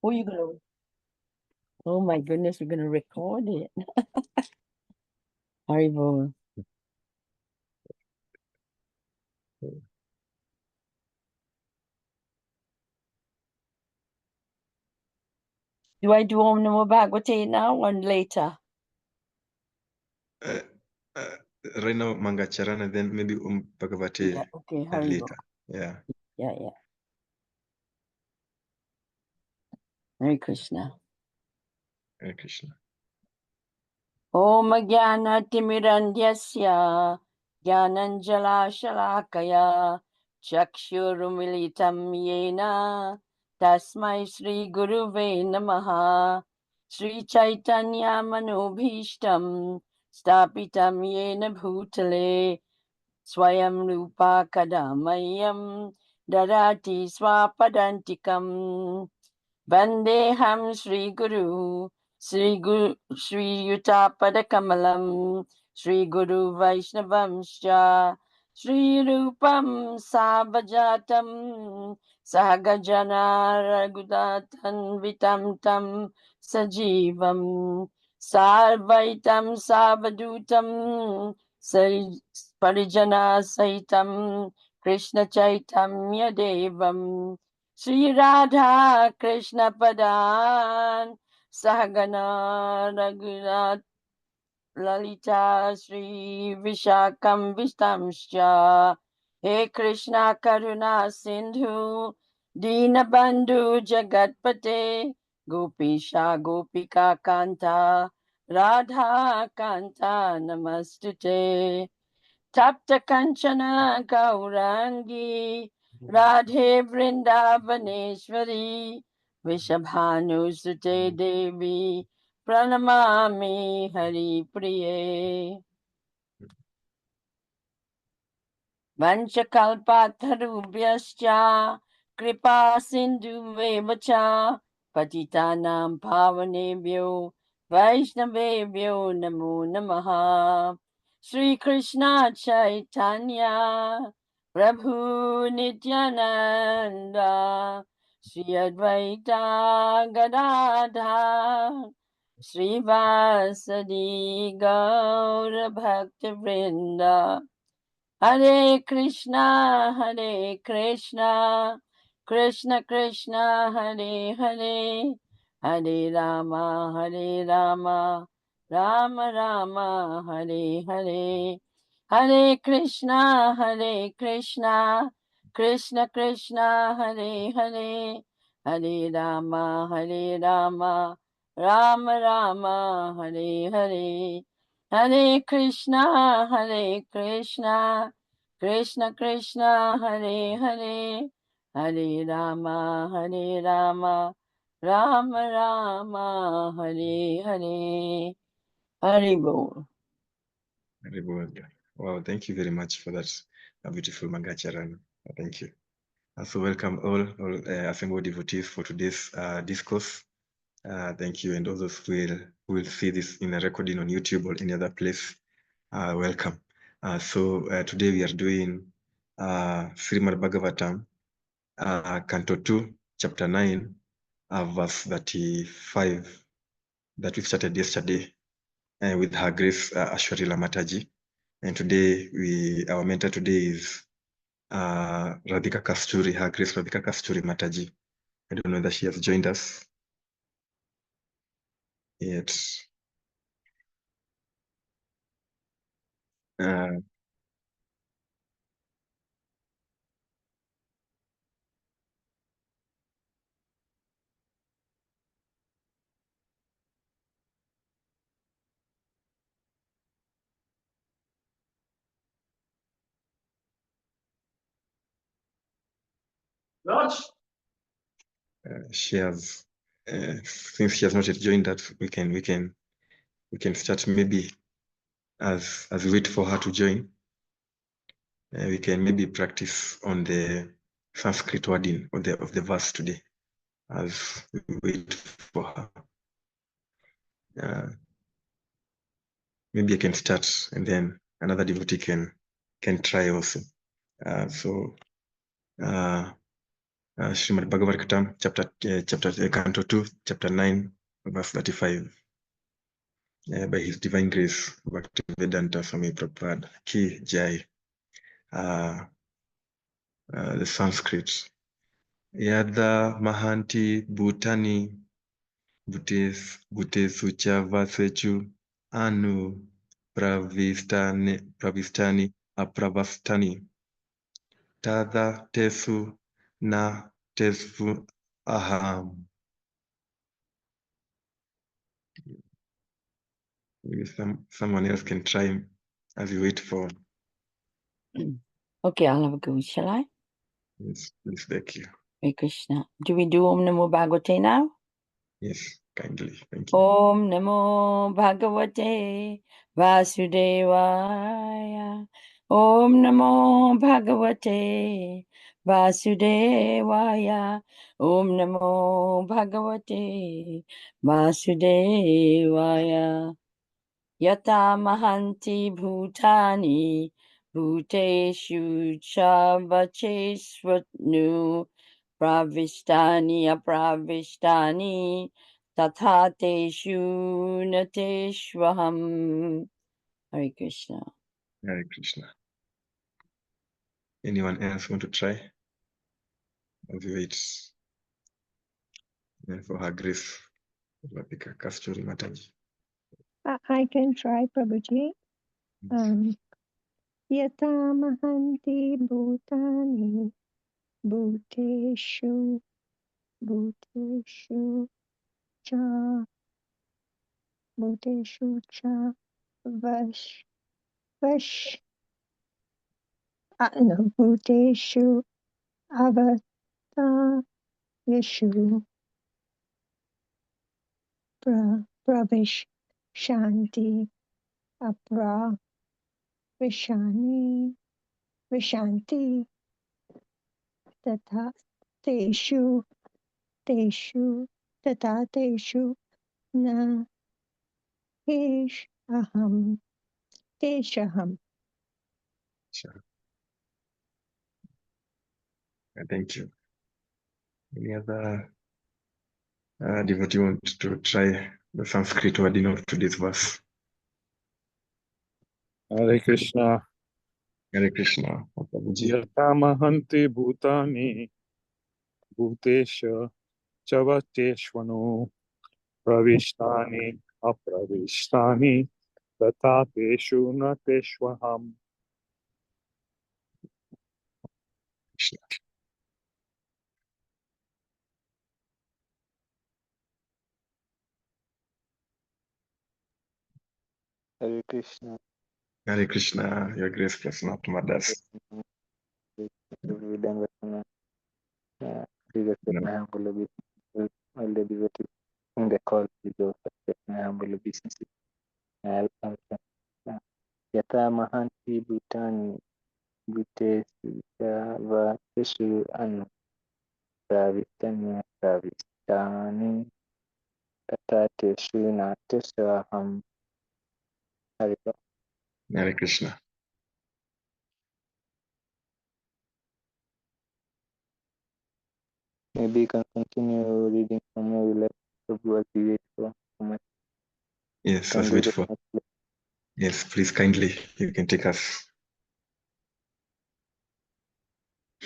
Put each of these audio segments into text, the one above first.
Who are you gonna? Oh my goodness, we're gonna record it. Horrible. Do I do Om Namo Bhagavate now or later? Uh, uh, right now, Mangacharan, and then maybe Bhagavate Yeah, okay, later. Haribo. Yeah. Yeah. Hare Krishna. Hare Krishna. Om Jnanatimirandhyasya Jnananjalashalakaya Chakshurumilitam Yena Tasmai Sri Guruve Namaha Sri Chaitanya Manobhishtam Stapitam Yena Bhutale Swayam Rupa Kadamayam Dadati Swapadantikam Vandeham Sri Guru Sri Yutapadakamalam Sri Guru Vaishnavamscha Sri Rupam Sabhajatam Sahagajana Ragudatan Vitam Tam Sajivam Sarvaitam Savadutam Parijana Saitam Krishna Chaitanya Devam Sri Radha Krishna Padan Sahagana Raghunath Lalita Sri Vishakam Vistamscha He Krishna Karuna Sindhu Dinabandhu Jagatpate Gopisha Gopika Kanta Radha Kanta Namastute Tapta Kanchana Gaurangi Radhe Vrindavaneshwari Vishabhanu Sute Devi Pranamami Hari Priye Vanchakalpatarubhyascha Kripa Sindhu Vevacha Patitanam Pavanebhyo Vaishnavebhyo Namo Namaha Sri Krishna Chaitanya Prabhu Nityananda Sri Advaita Gadadha Sri Vasadi Gaura Bhakti Vrinda Hare Krishna, Krishna Krishna, Hare Hare, Hare Rama, Rama Rama, Hare Hare, Hare Krishna, Krishna Krishna, Hare Hare, Hare Rama, Rama Rama, Hare Hare. Hare Krishna, Krishna Krishna, Hare Hare, Hare Rama, Rama Rama, Hare Hare. Hare Bol. Very good. Wow, thank you very much for that beautiful Mangacharan. Thank you. So welcome all assembled devotees for today's discourse. Thank you, and all those who will see this in a recording on YouTube or any other place. Welcome. So today we are doing Srimad Bhagavatam, Canto 2, Chapter 9, verse 35, that we started yesterday with Her Grace Ashwarila Mataji. And today our mentor today is Radhika Kasturi, Her Grace Radhika Kasturi Mataji. I don't know whether she has joined us yet. She has, since she has not yet joined us, we can start maybe as we wait for her to join. We can maybe practice on the Sanskrit wording of the verse today as we wait for her. Maybe I can start, and then another devotee can try also. Srimad Bhagavatam, Canto 2, Chapter 9, verse 35. By His Divine Grace, Bhaktivedanta Swami Prabhupada, Ki Jai. The Sanskrit. Yada Mahanti Bhutani Bhutesucha Vasechu Anu Pravistani Apravastani Tada Tesu Na Tesu Aham. Maybe someone else can try as you wait for. Okay, I'll have a go. Shall I? Yes, please, thank you. Hare Krishna. Do we do Om Namo Bhagavate now? Yes, kindly. Thank you. Om Namo Bhagavate Vasudevaya. Om Namo Bhagavate Vasudevaya. Om Namo Bhagavate Vasudevaya. Yata Mahanti Bhutani Bhuteshu Chavachesvanu Pravishtani Apravishtani Tatha Teshu Nateshvaham. Hare Krishna. Hare Krishna. Anyone else want to try? As we wait for her grace, Radhika, Kasturi, Mataji. I can try, Prabhuji. Yata mahanti bhutani bhuteshu cha vash no bhuteshu avata yeshu pravish shanti apra vishanti tatha teshu na aham teshaham. Sure. Thank you. Any other devotee want to try the Sanskrit wording of today's verse? Hare Krishna. Hare Krishna. Yata mahanti bhutani bhutesha chavateshvanu pravishtani apravishtani tatha teshu nateshvaham. Krishna. Hare Krishna. Hare Krishna, your grace plus not mothers. Please accept my humble obeisance. All the devotees in the call, please also accept my humble obeisances. Yata Mahanti Bhutani Bhuteshu Teshu Anu Pravistani Pravistani Tata Teshu Nateshu Aham. Harika. Hare Krishna. Maybe you can continue reading from where we left Prabhu as we wait for much. Yes, Can let's do wait the for. Yes, please kindly, you can take us.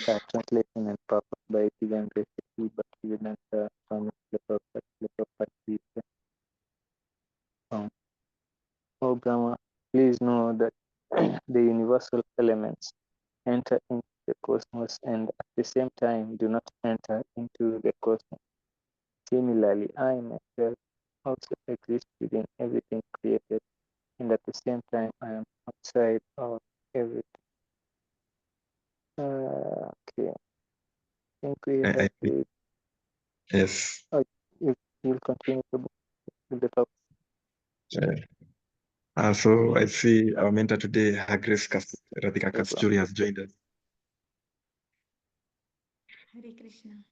translation and purpose by Divine Grace Bhaktivedanta Swami Prabhupada. O Brahma, please know that the universal elements enter into the cosmos and at the same time do not enter into the cosmos. Similarly, I myself also exist within everything created, and at the same time I am outside of everything. Okay. I think we have to. Yes. Oh, you'll continue with the talk. So I see our mentor today, Her Grace Radhika Kasturi, has joined us. Hare Krishna.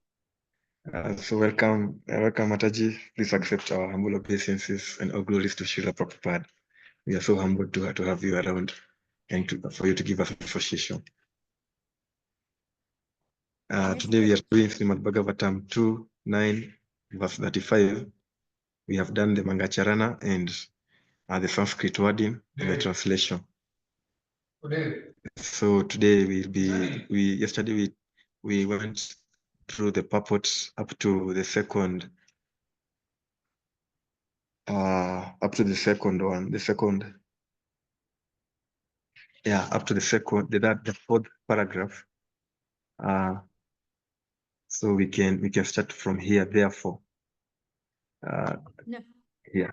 So welcome Mataji. Please accept our humble obeisances and all glories to Srila Prabhupada. We are so humbled to have you around and for you to give us association. Today we are doing Srimad Bhagavatam 2:9, verse 35. We have done the Mangacharana and the Sanskrit wording and the translation. So today yesterday we went through the purport up to the second one, up to the fourth paragraph. So we can start from here, therefore. No, Yeah.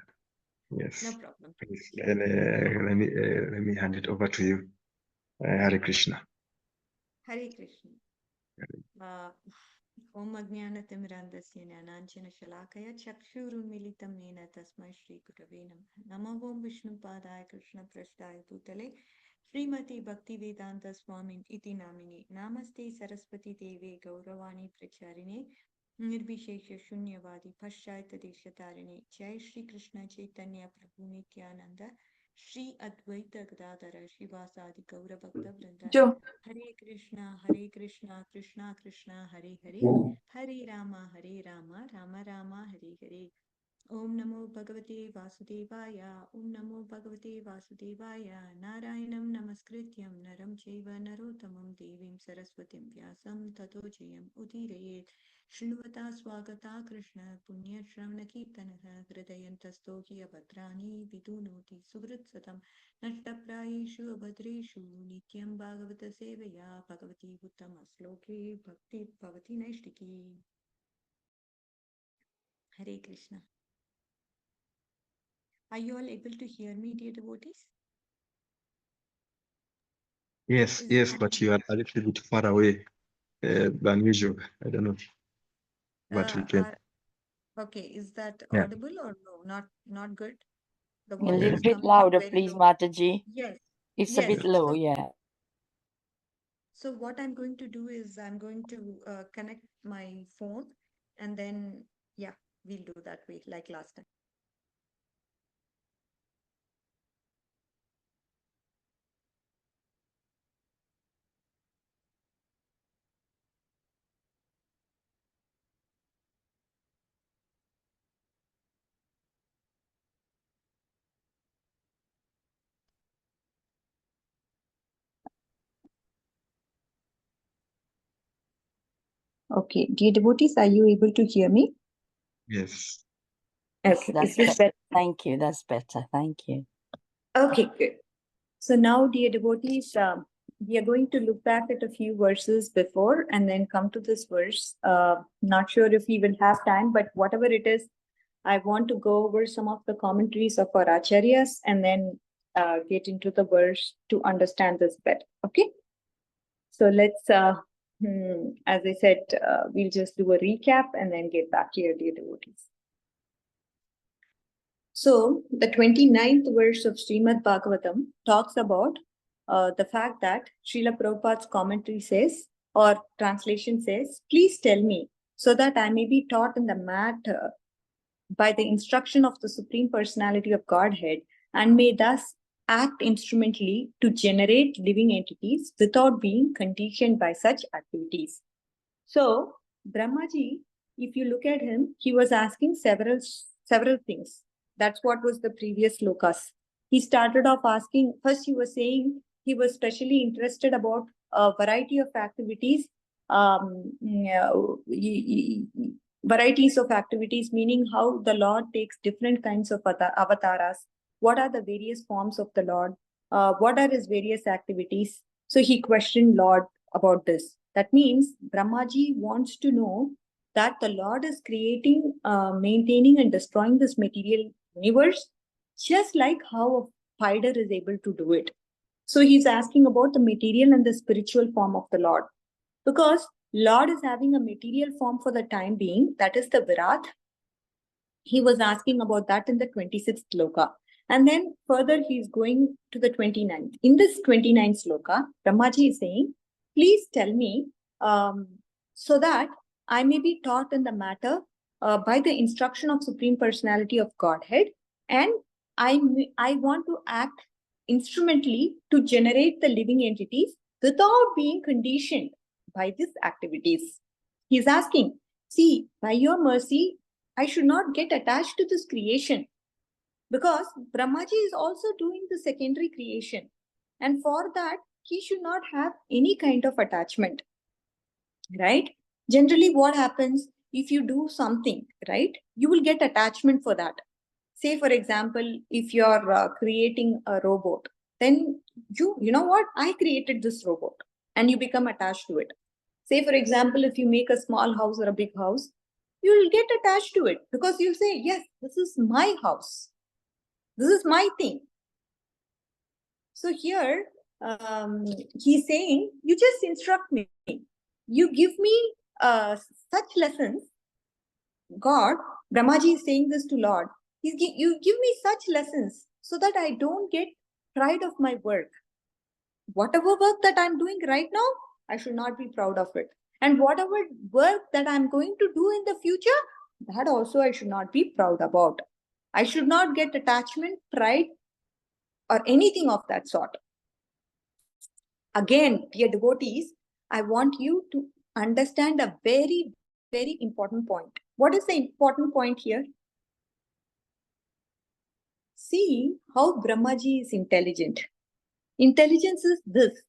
Yes. no problem. Please, and, let me hand it over to you. Hare Krishna. Hare Krishna. Om Ajnanatimirandasya Jnananjana Shalakaya Chakshurunmilitam Nena Tasmai Shri Gurave Namaha. Namo Om Vishnu Padaya Krishna Prasthaya Bhutale Srimati Bhakti Vedanta Swamin Iti Namini Namaste Saraswati Deve Gauravani Pracharine Nirbhishesha Shunyavadi Paschayata Deshatarine Jai Shri Krishna Chaitanya Prabhu Nityananda Shri Advaita Gadadhara Shivasadi Gaura Bhakta Vrinda Joe. Hare Krishna, Krishna Krishna, Hare Hare, Hare Rama, Rama Rama, Hare Hare. Om Namo Bhagavate Vasudevaya, Om Namo Bhagavate Vasudevaya, Narayanam Namaskrityam, Naram Chaiva Narottamam, Devim Saraswatim Vyasam, Tato Jayam Udirayet. Shrinuvata Swagata Krishna, Punya Shravana Kirtanaha, Hridayantasto Hi Abhadrani, Vidunoti, Sugrit Satam, Nashtaprayeshu Abhadreshu, Nityam Bhagavata Sevaya, Bhagavati Uttama Sloke, Bhakti Bhavati Naishtiki. Hare Krishna. Are you all able to hear me, dear devotees? Yes, Is yes, it but you are a little bit far away than usual. I don't know, but we can. okay, is that Yeah. audible or no? Not good. The A voice little is bit coming louder, very please, low. Mataji. Yes. It's a bit Yes. low, So, yeah. so what I'm going to do is I'm going to connect my phone and then, yeah, we'll do that way like last time. Okay, dear devotees, are you able to hear me? Yes. Okay, That's is this better. better? Thank you. That's better. Thank you. Okay, good. So now, dear devotees, we are going to look back at a few verses before and then come to this verse. Not sure if we will have time, but whatever it is, I want to go over some of the commentaries of our acharyas and then get into the verse to understand this better. Okay. So let's, as I said, we'll just do a recap and then get back here, dear devotees. So the 29th verse of Srimad Bhagavatam talks about the fact that Srila Prabhupada's commentary says, or translation says, please tell me so that I may be taught in the matter by the instruction of the Supreme Personality of Godhead and may thus act instrumentally to generate living entities without being conditioned by such activities. So Brahmaji, if you look at him, he was asking several things. That's what was the previous lokas. He started off asking, first he was saying he was specially interested about a variety of activities, varieties of activities, meaning how the Lord takes different kinds of avatars. What are the various forms of the Lord? What are his various activities? So he questioned Lord about this. That means Brahmaji wants to know that the Lord is creating, maintaining and destroying this material universe, just like how a spider is able to do it. So he's asking about the material and the spiritual form of the Lord. Because Lord is having a material form for the time being, that is the Virat. He was asking about that in the 26th sloka. And then further, he's going to the 29th. In this 29th sloka, Brahmaji is saying, please tell me so that I may be taught in the matter by the instruction of Supreme Personality of Godhead. And I want to act instrumentally to generate the living entities without being conditioned by these activities. He's asking, see, by your mercy, I should not get attached to this creation, because Brahmaji is also doing the secondary creation. And for that, he should not have any kind of attachment, right? Generally, what happens if you do something, right? You will get attachment for that. Say, for example, if you're creating a robot, then you know what? I created this robot, and you become attached to it. Say, for example, if you make a small house or a big house, you will get attached to it because you'll say, yes, this is my house. This is my thing. So here, he's saying, you just instruct me. You give me such lessons. God, Brahmaji is saying this to Lord. You give me such lessons so that I don't get pride of my work. Whatever work that I'm doing right now, I should not be proud of it. And whatever work that I'm going to do in the future, that also I should not be proud about. I should not get attachment, pride, or anything of that sort. Again, dear devotees, I want you to understand a very, very important point. What is the important point here? See how Brahmaji is intelligent. Intelligence is this.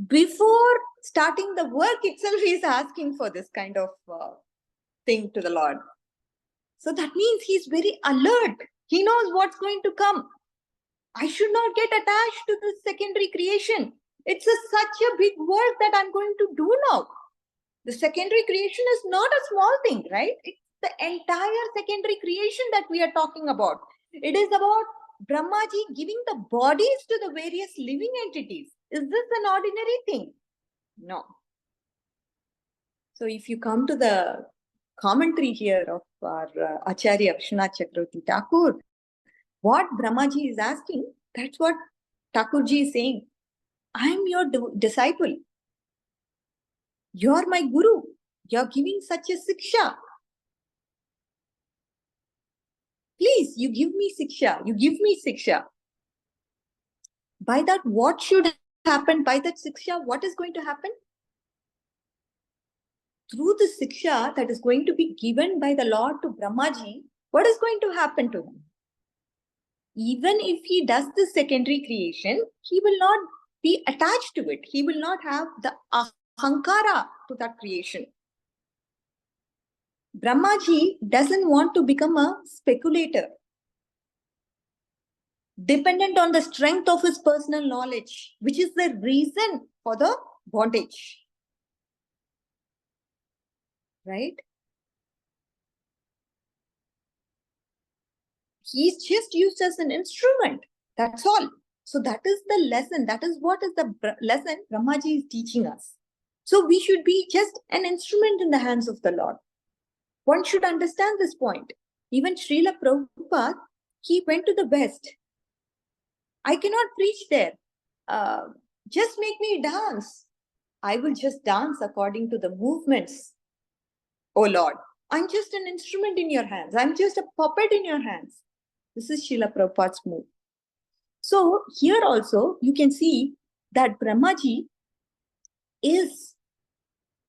Before starting the work itself, he is asking for this kind of thing to the Lord. So that means he's very alert. He knows what's going to come. I should not get attached to this secondary creation. It's such a big work that I'm going to do now. The secondary creation is not a small thing, right? It's the entire secondary creation that we are talking about. It is about Brahmaji giving the bodies to the various living entities. Is this an ordinary thing? No. So if you come to the commentary here of our Acharya Vishwanath Chakravarti Thakur, what Brahmaji is asking, that's what Thakurji is saying. I am your disciple. You're my guru. You're giving such a siksha. Please, you give me siksha. You give me siksha. By that, what should happen? By that siksha, what is going to happen? Through the siksha that is going to be given by the Lord to Brahmaji, what is going to happen to him? Even if he does the secondary creation, he will not be attached to it. He will not have the ahankara to that creation. Brahmaji doesn't want to become a speculator, dependent on the strength of his personal knowledge, which is the reason for the bondage. Right? He's just used as an instrument. That's all. So that is the lesson. That is what is the lesson Brahmaji is teaching us. So we should be just an instrument in the hands of the Lord. One should understand this point. Even Srila Prabhupada, he went to the West. I cannot preach there. Just make me dance. I will just dance according to the movements. Oh Lord, I'm just an instrument in your hands. I'm just a puppet in your hands. This is Srila Prabhupada's move. So here also you can see that Brahmaji is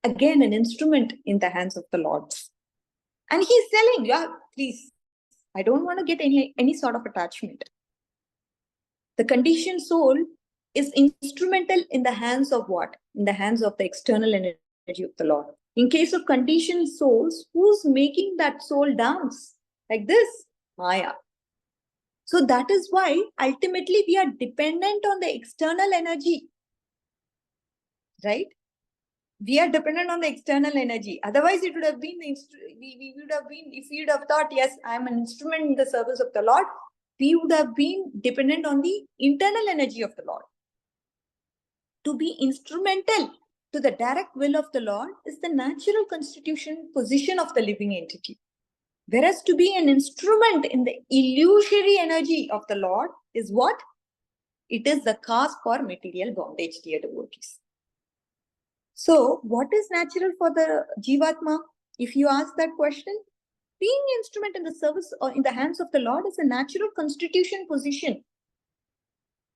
again an instrument in the hands of the Lord. And he's telling, yeah, please, I don't want to get any sort of attachment. The conditioned soul is instrumental in the hands of what? In the hands of the external energy of the Lord. In case of conditioned souls, who's making that soul dance? Like this? Maya. So that is why ultimately we are dependent on the external energy. Right? We are dependent on the external energy. Otherwise, it would have been, we would have been, if we would have thought, yes, I am an instrument in the service of the Lord, we would have been dependent on the internal energy of the Lord. To be instrumental to the direct will of the Lord is the natural constitution position of the living entity. Whereas to be an instrument in the illusory energy of the Lord is what? It is the cause for material bondage, dear devotees. So, what is natural for the Jivatma? If you ask that question, being an instrument in the service or in the hands of the Lord is a natural constitution position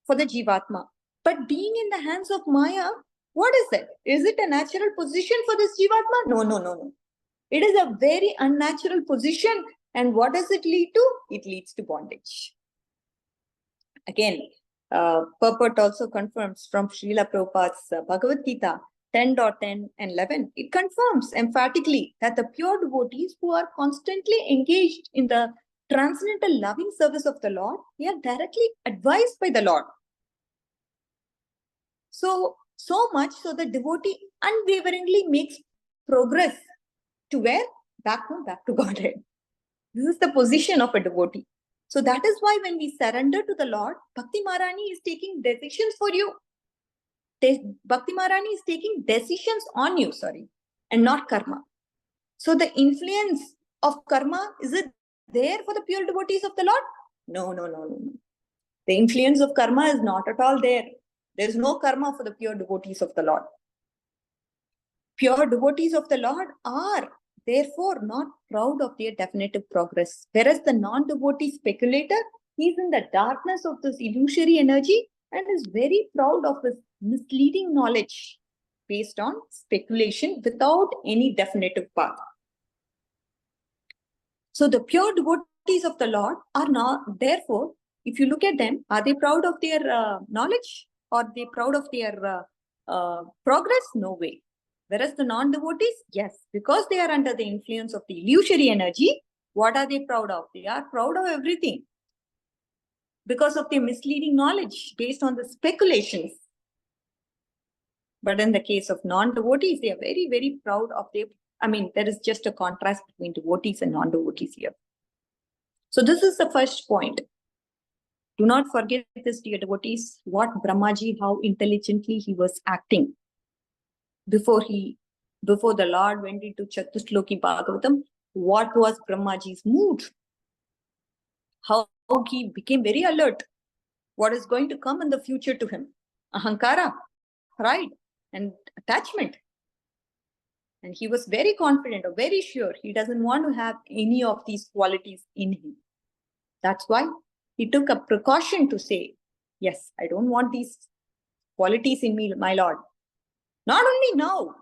for the Jivatma. But being in the hands of Maya, What is that? Is it a natural position for this Jivatma? No, no, no, no. It is a very unnatural position. And what does it lead to? It leads to bondage. Again, purport also confirms from Srila Prabhupada's Bhagavad Gita 10.10 and 11. It confirms emphatically that the pure devotees who are constantly engaged in the transcendental loving service of the Lord, they are directly advised by the Lord. So much so the devotee unwaveringly makes progress to where? Back home, back to Godhead. This is the position of a devotee. So that is why when we surrender to the Lord, Bhakti Maharani is taking decisions for you. Bhakti Maharani is taking decisions on you, and not karma. So the influence of karma, is it there for the pure devotees of the Lord? No, no, no, no, no. The influence of karma is not at all there. There is no karma for the pure devotees of the Lord. Pure devotees of the Lord are therefore not proud of their definitive progress. Whereas the non-devotee speculator, he is in the darkness of this illusory energy and is very proud of his misleading knowledge based on speculation without any definitive path. So the pure devotees of the Lord are not, therefore, if you look at them, are they proud of their knowledge? Or are they proud of their progress? No way. Whereas the non-devotees, yes, because they are under the influence of the illusory energy, what are they proud of? They are proud of everything because of their misleading knowledge based on the speculations. But in the case of non-devotees, they are very, very proud of their, there is just a contrast between devotees and non-devotees here. So this is the first point. Do not forget this, dear devotees, what Brahmaji, how intelligently he was acting. Before the Lord went into Chatusloki Bhagavatam, what was Brahmaji's mood? How he became very alert. What is going to come in the future to him? Ahankara, pride, and attachment. And he was very confident or very sure he doesn't want to have any of these qualities in him. That's why he took a precaution to say, yes, I don't want these qualities in me, my Lord. Not only now,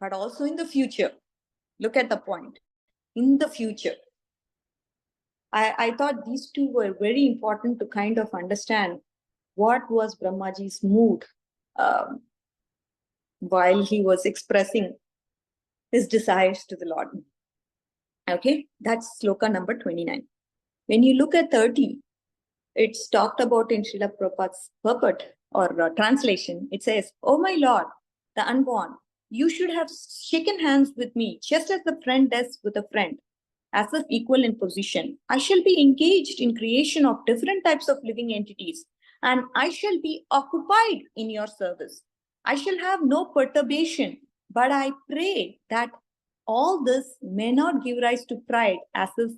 but also in the future. Look at the point. In the future. I thought these two were very important to kind of understand what was Brahmaji's mood while he was expressing his desires to the Lord. Okay, that's sloka number 29. When you look at 30, it's talked about in Srila Prabhupada's purport or translation. It says, "Oh my Lord, the unborn, you should have shaken hands with me just as the friend does with a friend, as if equal in position. I shall be engaged in creation of different types of living entities, and I shall be occupied in your service. I shall have no perturbation, but I pray that all this may not give rise to pride, as if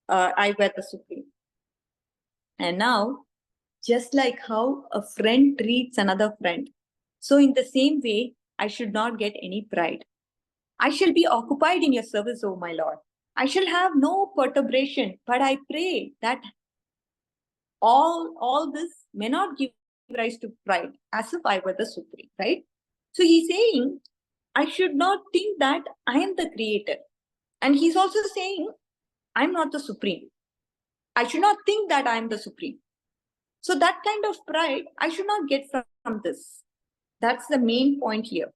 I were the Supreme." And now, just like how a friend treats another friend, so in the same way, I should not get any pride. I shall be occupied in your service, O my Lord. I shall have no perturbation, but I pray that all this may not give rise to pride, as if I were the Supreme, right? So he's saying, I should not think that I am the creator. And he's also saying, I'm not the Supreme. I should not think that I am the Supreme. So that kind of pride, I should not get from this. That's the main point here.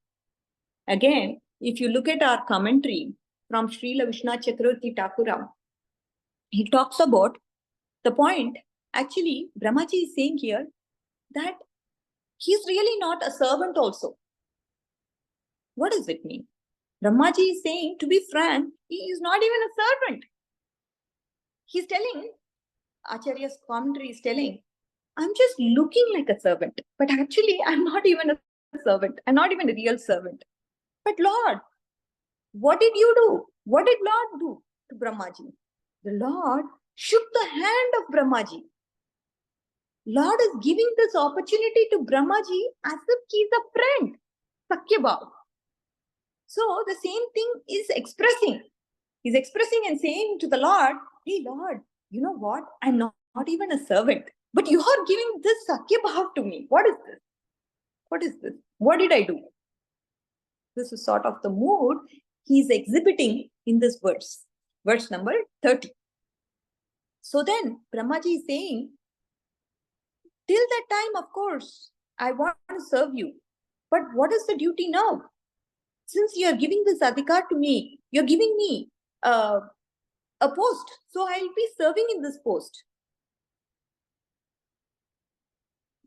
Again, if you look at our commentary from Srila Vishwanath Chakravarti Thakura, he talks about the point. Actually, Brahmaji is saying here that he's really not a servant also. What does it mean? Brahmaji is saying, to be frank, he is not even a servant. He's telling, Acharya's commentary is telling, I'm just looking like a servant, but actually I'm not even a servant. I'm not even a real servant. But Lord, what did you do? What did Lord do to Brahmaji? The Lord shook the hand of Brahmaji. Lord is giving this opportunity to Brahmaji as if he's a friend. Sakyabhav. So the same thing is expressing. He's expressing and saying to the Lord, hey Lord, you know what? I'm not even a servant, but you are giving this Sakyabhav to me. What is this? What is this? What did I do? This is sort of the mood he's exhibiting in this verse number 30. So then Brahmaji is saying, till that time, of course, I want to serve you. But what is the duty now? Since you are giving this adhikar to me, you're giving me a post. So I'll be serving in this post.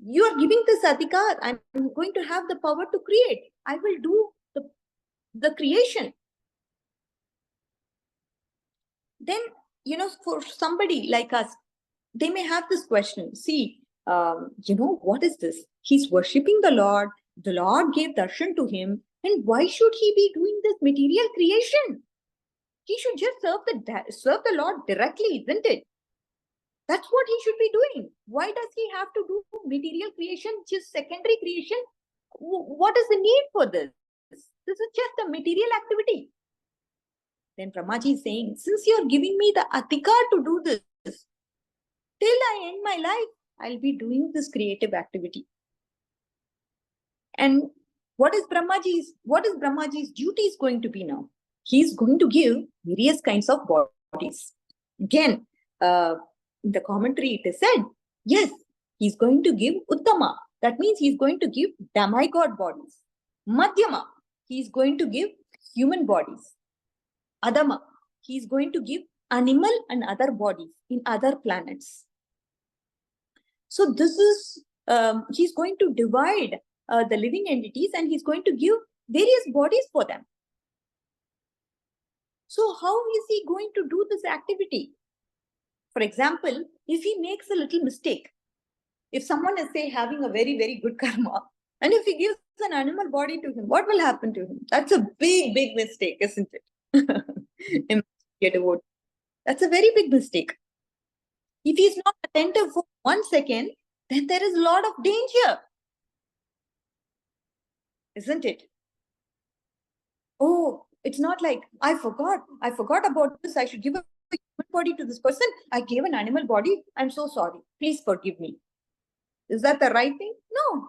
You are giving this adhikar. I'm going to have the power to create. I will do the creation. Then, for somebody like us, they may have this question. See, what is this? He's worshipping the Lord. The Lord gave darshan to him. And why should he be doing this material creation? He should just serve the Lord directly, isn't it? That's what he should be doing. Why does he have to do material creation, just secondary creation? What is the need for this? This is just a material activity. Then Brahmaji is saying, since you're giving me the adhikar to do this, till I end my life, I'll be doing this creative activity. And what is Brahmaji's duty is going to be now? He's going to give various kinds of bodies. Again, in the commentary it is said, yes, he's going to give Uttama. That means he's going to give demigod bodies. Madhyama, he's going to give human bodies. Adama, he's going to give animal and other bodies in other planets. So this is, he's going to divide the living entities and he's going to give various bodies for them. So how is he going to do this activity? For example, if he makes a little mistake, if someone is, say, having a very, very good karma, and if he gives an animal body to him, what will happen to him? That's a big, big mistake, isn't it? That's a very big mistake. If he's not attentive for 1 second, then there is a lot of danger, isn't it? Oh, it's not like, I forgot about this. I should give a human body to this person. I gave an animal body. I'm so sorry. Please forgive me. Is that the right thing? No.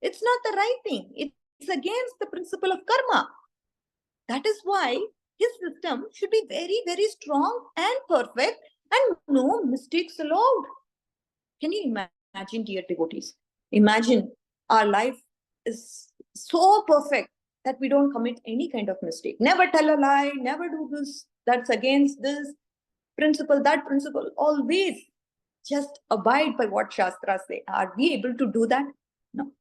It's not the right thing. It's against the principle of karma. That is why his system should be very, very strong and perfect and no mistakes allowed. Can you imagine, dear devotees? Imagine our life is so perfect that we don't commit any kind of mistake. Never tell a lie, never do this, that's against this principle, that principle. Always just abide by what Shastras say. Are we able to do that? No.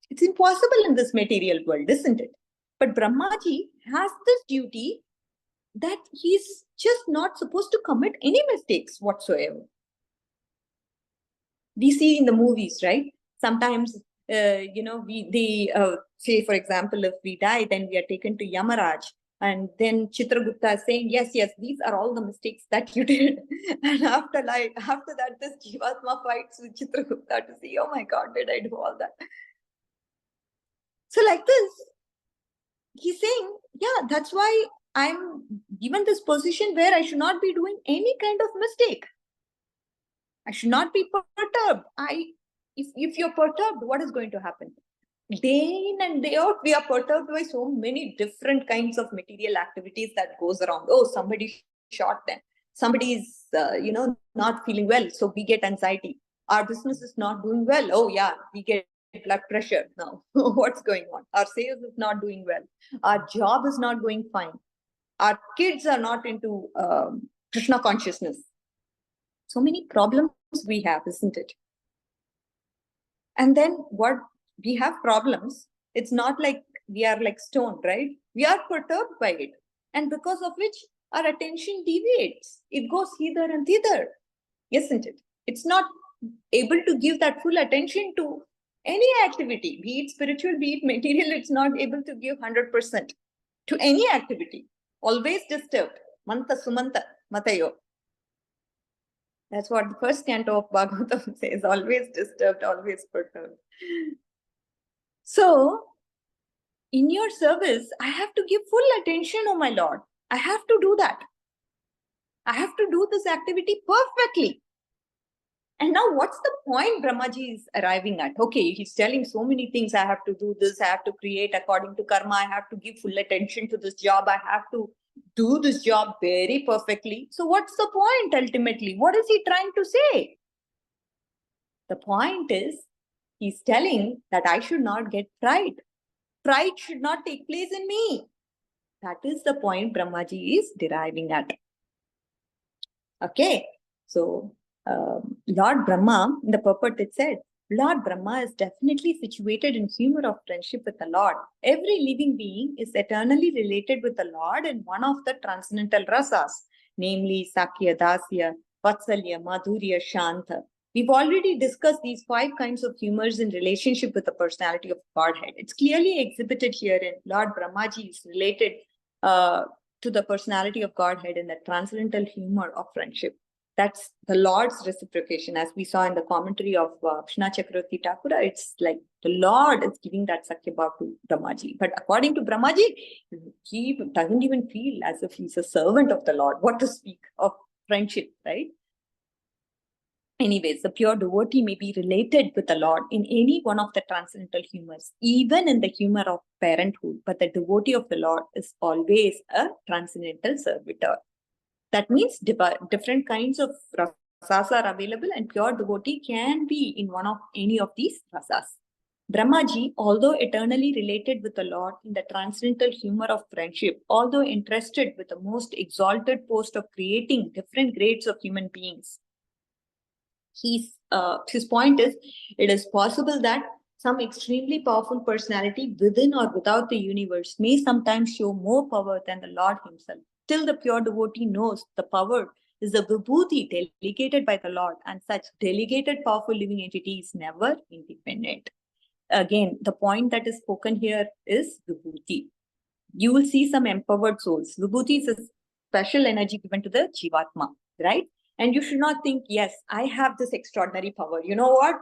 It's impossible in this material world, isn't it? But Brahmaji has this duty that he's just not supposed to commit any mistakes whatsoever. We see in the movies, right? Sometimes, say, for example, if we die, then we are taken to Yamaraj. And then Chitragupta is saying, yes, these are all the mistakes that you did. And after that, this Jivatma fights with Chitragupta to see, oh my God, did I do all that? So like this, he's saying, yeah, that's why I'm given this position where I should not be doing any kind of mistake. I should not be perturbed. If you're perturbed, what is going to happen? Day in and day out, we are perturbed by so many different kinds of material activities that goes around. Oh, somebody shot them. Somebody is, not feeling well. So we get anxiety. Our business is not doing well. Oh yeah, we get blood pressure now. What's going on? Our sales is not doing well. Our job is not going fine. Our kids are not into Krishna consciousness. So many problems we have, isn't it? And then what we have problems, it's not like we are like stoned, right? We are perturbed by it. And because of which our attention deviates. It goes hither and thither, isn't it? It's not able to give that full attention to any activity, be it spiritual, be it material. It's not able to give 100% to any activity. Always disturbed. Manta sumanta matayo. That's what the first canto of Bhagavatam says. Always disturbed, always perturbed. So, in your service, I have to give full attention, oh my Lord. I have to do that. I have to do this activity perfectly. And now what's the point Brahmaji is arriving at? Okay, he's telling so many things. I have to do this. I have to create according to karma. I have to give full attention to this job. I have to do this job very perfectly. So what's the point ultimately? What is he trying to say? The point is, he's telling that I should not get pride. Pride should not take place in me. That is the point Brahmaji is deriving at. Okay, so Lord Brahma, in the purport it said, Lord Brahma is definitely situated in humor of friendship with the Lord. Every living being is eternally related with the Lord in one of the transcendental rasas, namely Sakya, Dasya, Vatsalya, Madhurya, Shanta. We've already discussed these 5 kinds of humors in relationship with the personality of Godhead. It's clearly exhibited here in Lord Brahmaji is related to the personality of Godhead in the transcendental humor of friendship. That's the Lord's reciprocation. As we saw in the commentary of Krishna Chakravarti Thakura, it's like the Lord is giving that Sakyabhav to Brahmaji. But according to Brahmaji, he doesn't even feel as if he's a servant of the Lord. What to speak of friendship, right? Anyways, the pure devotee may be related with the Lord in any one of the transcendental humors, even in the humor of parenthood. But the devotee of the Lord is always a transcendental servitor. That means different kinds of rasas are available, and pure devotee can be in one of any of these rasas. Brahmaji, although eternally related with the Lord in the transcendental humor of friendship, although interested with the most exalted post of creating different grades of human beings, his point is, it is possible that some extremely powerful personality within or without the universe may sometimes show more power than the Lord himself. Till the pure devotee knows the power is the vibhuti delegated by the Lord, and such delegated powerful living entity is never independent. Again, the point that is spoken here is vibhuti. You will see some empowered souls. Vibhuti is a special energy given to the Jivatma, right? And you should not think, yes, I have this extraordinary power. You know what?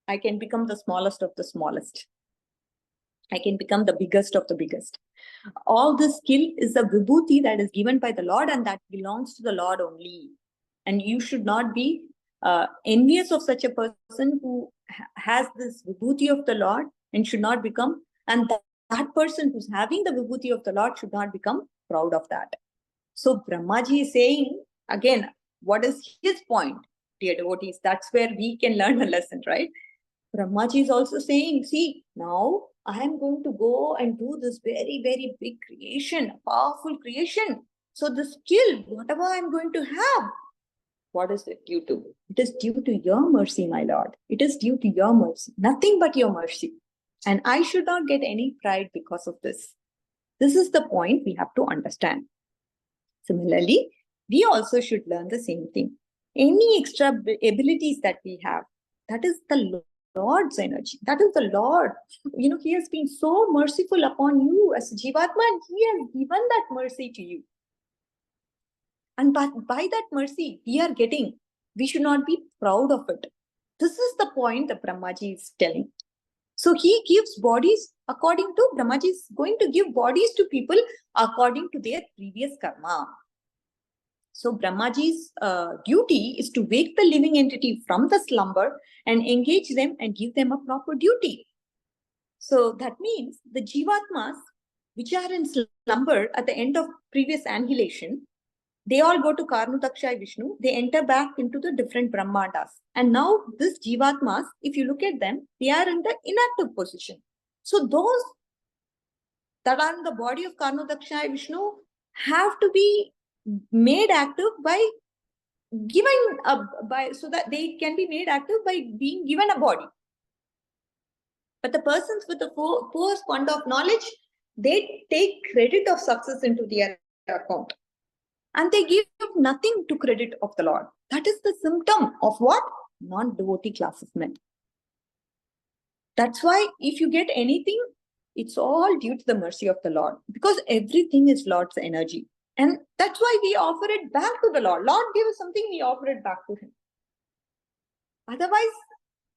I can become the smallest of the smallest. I can become the biggest of the biggest. All this skill is a vibhuti that is given by the Lord, and that belongs to the Lord only. And you should not be envious of such a person who has this vibhuti of the Lord and should not become, and that person who's having the vibhuti of the Lord should not become proud of that. So Brahmaji is saying, again, what is his point, dear devotees? That's where we can learn a lesson, right? Brahmaji is also saying, see, now I am going to go and do this very, very big creation, powerful creation. So the skill, whatever I'm going to have, what is it due to? It is due to your mercy, my Lord. It is due to your mercy, nothing but your mercy. And I should not get any pride because of this. This is the point we have to understand. Similarly, we also should learn the same thing. Any extra abilities that we have, that is the Lord's energy. That is the Lord. You know, he has been so merciful upon you as a Jivatma, and he has given that mercy to you. And by that mercy we are getting, we should not be proud of it. This is the point that Brahmaji is telling. So he gives bodies according to, Brahmaji is going to give bodies to people according to their previous karma. So Brahmaji's duty is to wake the living entity from the slumber and engage them and give them a proper duty. So that means the Jivatmas, which are in slumber at the end of previous annihilation, they all go to Karnutakshay Vishnu. They enter back into the different Brahmandas. And now this Jivatmas, if you look at them, they are in the inactive position. So those that are in the body of Karnutakshay Vishnu have to be made active by giving so that they can be made active by being given a body. But the persons with the poorest fund of knowledge, they take credit of success into their account, and they give nothing to credit of the Lord. That is the symptom of what? Non-devotee class of men. That's why if you get anything, it's all due to the mercy of the Lord, because everything is Lord's energy. And that's why we offer it back to the Lord. Lord gave us something, we offer it back to him. Otherwise,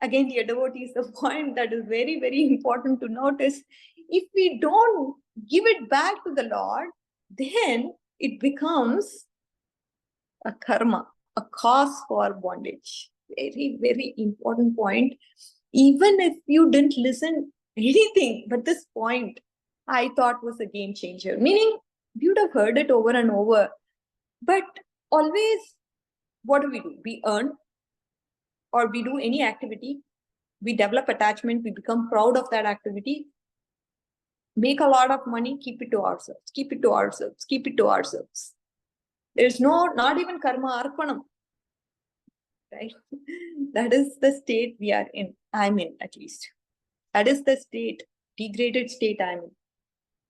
again, dear devotees, the point that is very, very important to notice, if we don't give it back to the Lord, then it becomes a karma, a cause for bondage. very, very important point. Even if you didn't listen anything, but this point I thought was a game changer. Meaning, you'd have heard it over and over. But always, what do? We earn, or we do any activity. We develop attachment. We become proud of that activity. Make a lot of money, keep it to ourselves, keep it to ourselves, keep it to ourselves. There's not even karma arpanam. Right? That is the state we are in. I'm in, at least. That is the state, degraded state I'm in.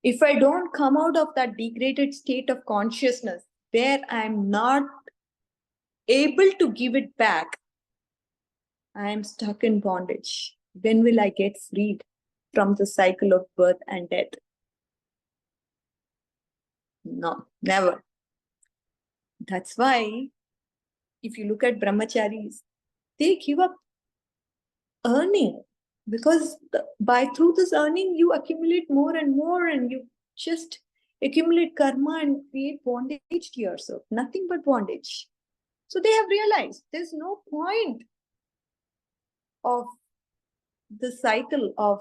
If I don't come out of that degraded state of consciousness, where I'm not able to give it back, I'm stuck in bondage. When will I get freed from the cycle of birth and death? No, never. That's why, if you look at brahmacharis, they give up earning, because through this earning, you accumulate more and more, and you just accumulate karma and create bondage to yourself. Nothing but bondage. So they have realized there's no point of the cycle of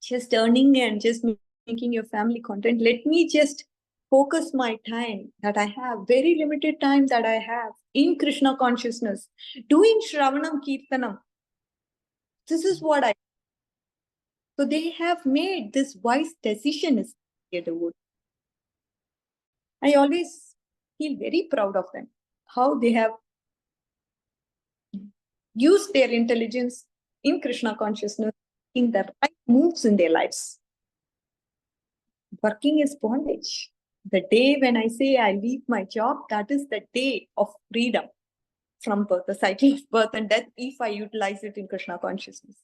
just earning and just making your family content. Let me just focus my time that I have, very limited time that I have, in Krishna consciousness, doing Shravanam Kirtanam. This is what I. So they have made this wise decision as a devotee. I always feel very proud of them, how they have used their intelligence in Krishna consciousness, in the right moves in their lives. Working is bondage. The day when I say I leave my job, that is the day of freedom from birth, the cycle of birth and death, if I utilize it in Krishna consciousness.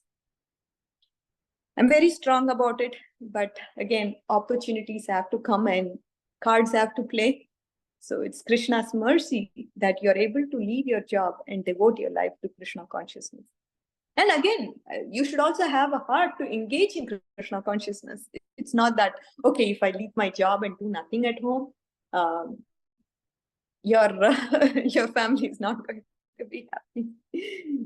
I'm very strong about it, but again, opportunities have to come and cards have to play. So it's Krishna's mercy that you're able to leave your job and devote your life to Krishna consciousness. And again, you should also have a heart to engage in Krishna consciousness. It's not that, okay, if I leave my job and do nothing at home, your family is not going to be happy.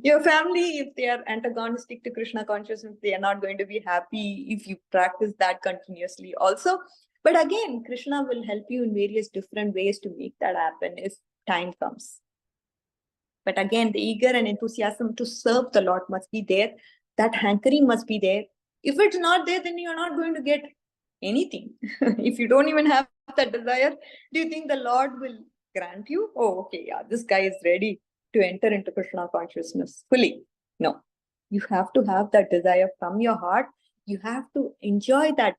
Your family, if they are antagonistic to Krishna consciousness, they are not going to be happy if you practice that continuously also. But again, Krishna will help you in various different ways to make that happen if time comes. But again, the eager and enthusiasm to serve the Lord must be there. That hankering must be there. If it's not there, then you're not going to get anything. If you don't even have that desire, do you think the Lord will grant you? Oh, okay, yeah, this guy is ready to enter into Krishna consciousness fully. No, you have to have that desire from your heart. You have to enjoy that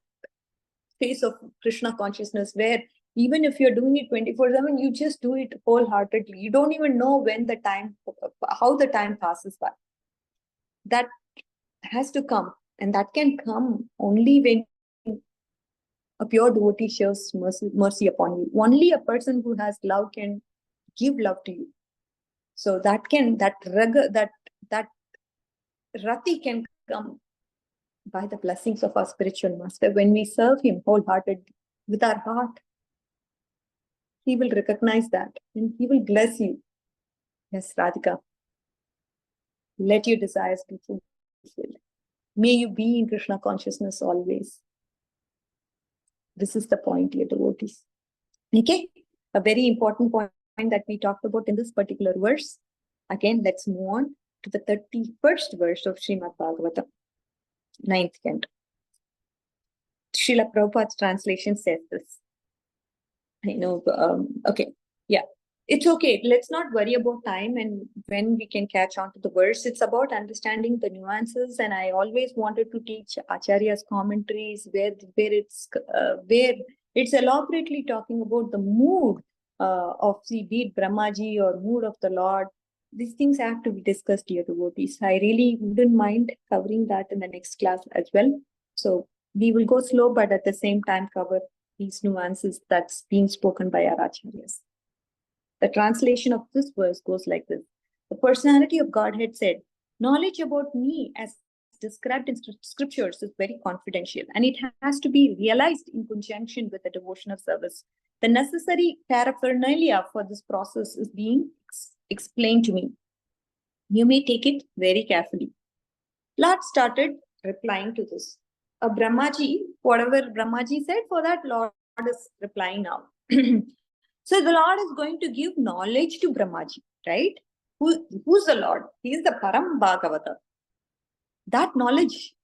phase of Krishna consciousness where even if you're doing it 24/7, you just do it wholeheartedly. You don't even know when the time, how the time passes by. That has to come, and that can come only when a pure devotee shows mercy upon you. Only a person who has love can give love to you. So that rati can come by the blessings of our spiritual master. When we serve him wholeheartedly with our heart, he will recognize that and he will bless you. Yes, Radhika. Let your desires be fulfilled. May you be in Krishna consciousness always. This is the point, dear devotees. Okay, a very important point that we talked about in this particular verse. Again, let's move on to the 31st verse of Srimad Bhagavatam, 9th canto. Srila Prabhupada's translation says this. I know, okay, yeah. It's okay. Let's not worry about time and when we can catch on to the verse. It's about understanding the nuances. And I always wanted to teach Acharya's commentaries where it's elaborately talking about the mood of the be it Brahmaji or mood of the Lord. These things have to be discussed here, devotees. I really wouldn't mind covering that in the next class as well. So we will go slow, but at the same time cover these nuances that's being spoken by our Acharyas. The translation of this verse goes like this. The personality of Godhead said, knowledge about me as described in scriptures is very confidential and it has to be realized in conjunction with the devotion of service. The necessary paraphernalia for this process is being explained to me. You may take it very carefully. Lord started replying to this. Brahmaji, whatever Brahmaji said, for that Lord is replying now. So the Lord is going to give knowledge to Brahmaji, right? Who's the Lord? He is the Param Bhagavata. That knowledge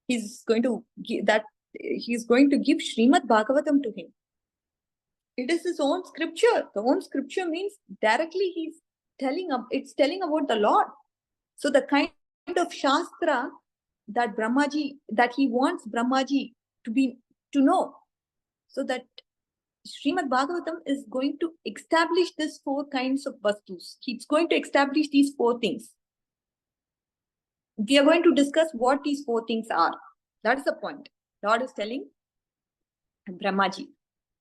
he's going to give, Srimad Bhagavatam to him. It is his own scripture. The own scripture means directly it's telling about the Lord. So the kind of Shastra that he wants Brahmaji to know. So that Srimad Bhagavatam is going to establish these 4 kinds of vastus. It's going to establish these 4 things. We are going to discuss what these 4 things are. That's the point. Lord is telling Brahmaji.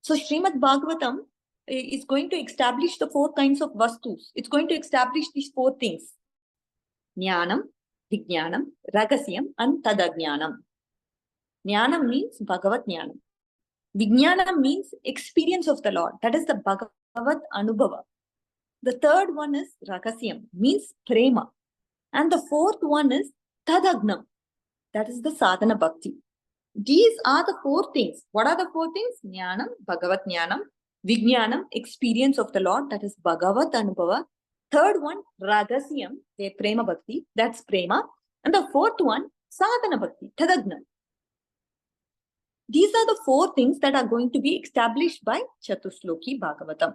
So Srimad Bhagavatam is going to establish the 4 kinds of vastus. It's going to establish these 4 things. Jnanam, Vijnanam, Ragasyam, and Tadajnanam. Jnanam means Bhagavat Jnanam. Vijnanam means experience of the Lord. That is the Bhagavat Anubhava. The third one is Ragasyam, means Prema. And the 4th one is Tadagnam. That is the Sadhana Bhakti. These are the 4 things. What are the 4 things? Jnanam, Bhagavat Jnanam, Vijnanam, experience of the Lord. That is Bhagavat Anubhava. Third one, Ragasyam, the Prema Bhakti. That's Prema. And the 4th one, Sadhana Bhakti, Tadagnam. These are the 4 things that are going to be established by Chatushloki Bhagavatam.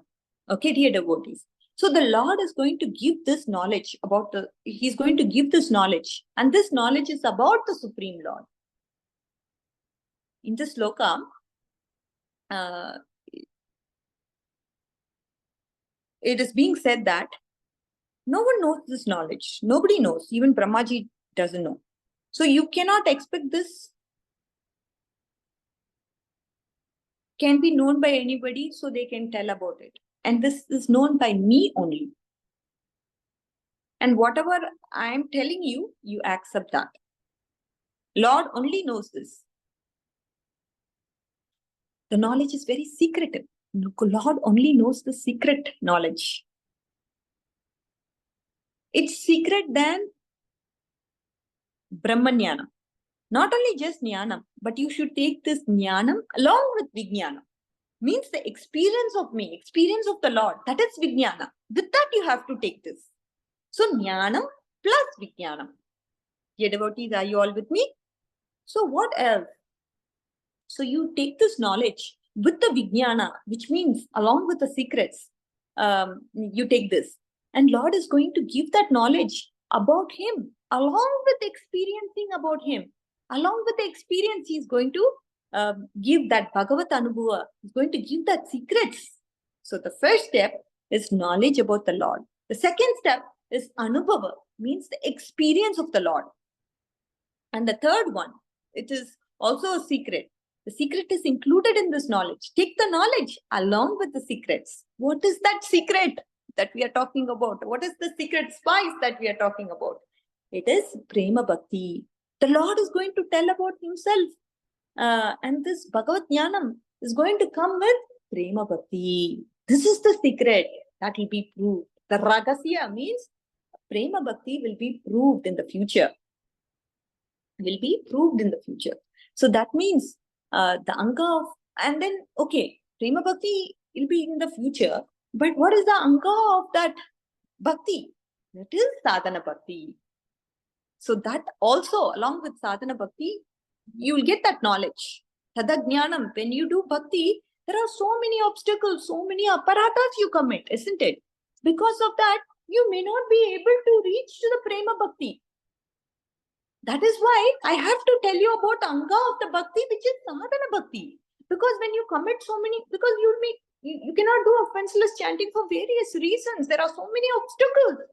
Okay, dear devotees. So the Lord is going to give this knowledge He's going to give this knowledge. And this knowledge is about the Supreme Lord. In this sloka, it is being said that no one knows this knowledge. Nobody knows. Even Brahmaji doesn't know. So you cannot expect this can be known by anybody so they can tell about it. And this is known by me only. And whatever I am telling you, you accept that. Lord only knows this. The knowledge is very secretive. Lord only knows the secret knowledge. It's secret than Brahmanyana. Not only just Jnanam, but you should take this Jnanam along with Vijnanam. Means the experience of me, experience of the Lord. That is Vijnana. With that you have to take this. So Jnanam plus Vijnanam. Dear devotees, are you all with me? So what else? So you take this knowledge with the Vijnana, which means along with the secrets, you take this. And Lord is going to give that knowledge about Him, along with experiencing about Him. Along with the experience, He is going to give that Bhagavat Anubhava. He's going to give that secrets. So the first step is knowledge about the Lord. The second step is Anubhava, means the experience of the Lord. And the third one, it is also a secret. The secret is included in this knowledge. Take the knowledge along with the secrets. What is that secret that we are talking about? What is the secret spice that we are talking about? It is Prema Bhakti. The Lord is going to tell about Himself. And this Bhagavat Jnanam is going to come with Prema Bhakti. This is the secret that will be proved. The Ragasya means Prema Bhakti will be proved in the future. Will be proved in the future. So that means the Anga of, and then, okay, Prema Bhakti will be in the future. But what is the Anga of that Bhakti? That is Sadhana Bhakti. So that also, along with Sadhana Bhakti, you will get that knowledge. Tadajnanam, when you do Bhakti, there are so many obstacles, so many aparatas you commit, isn't it? Because of that, you may not be able to reach to the Prema Bhakti. That is why I have to tell you about Anga of the Bhakti, which is Sadhana Bhakti. Because when you commit so many, because you cannot do offenseless chanting for various reasons. There are so many obstacles.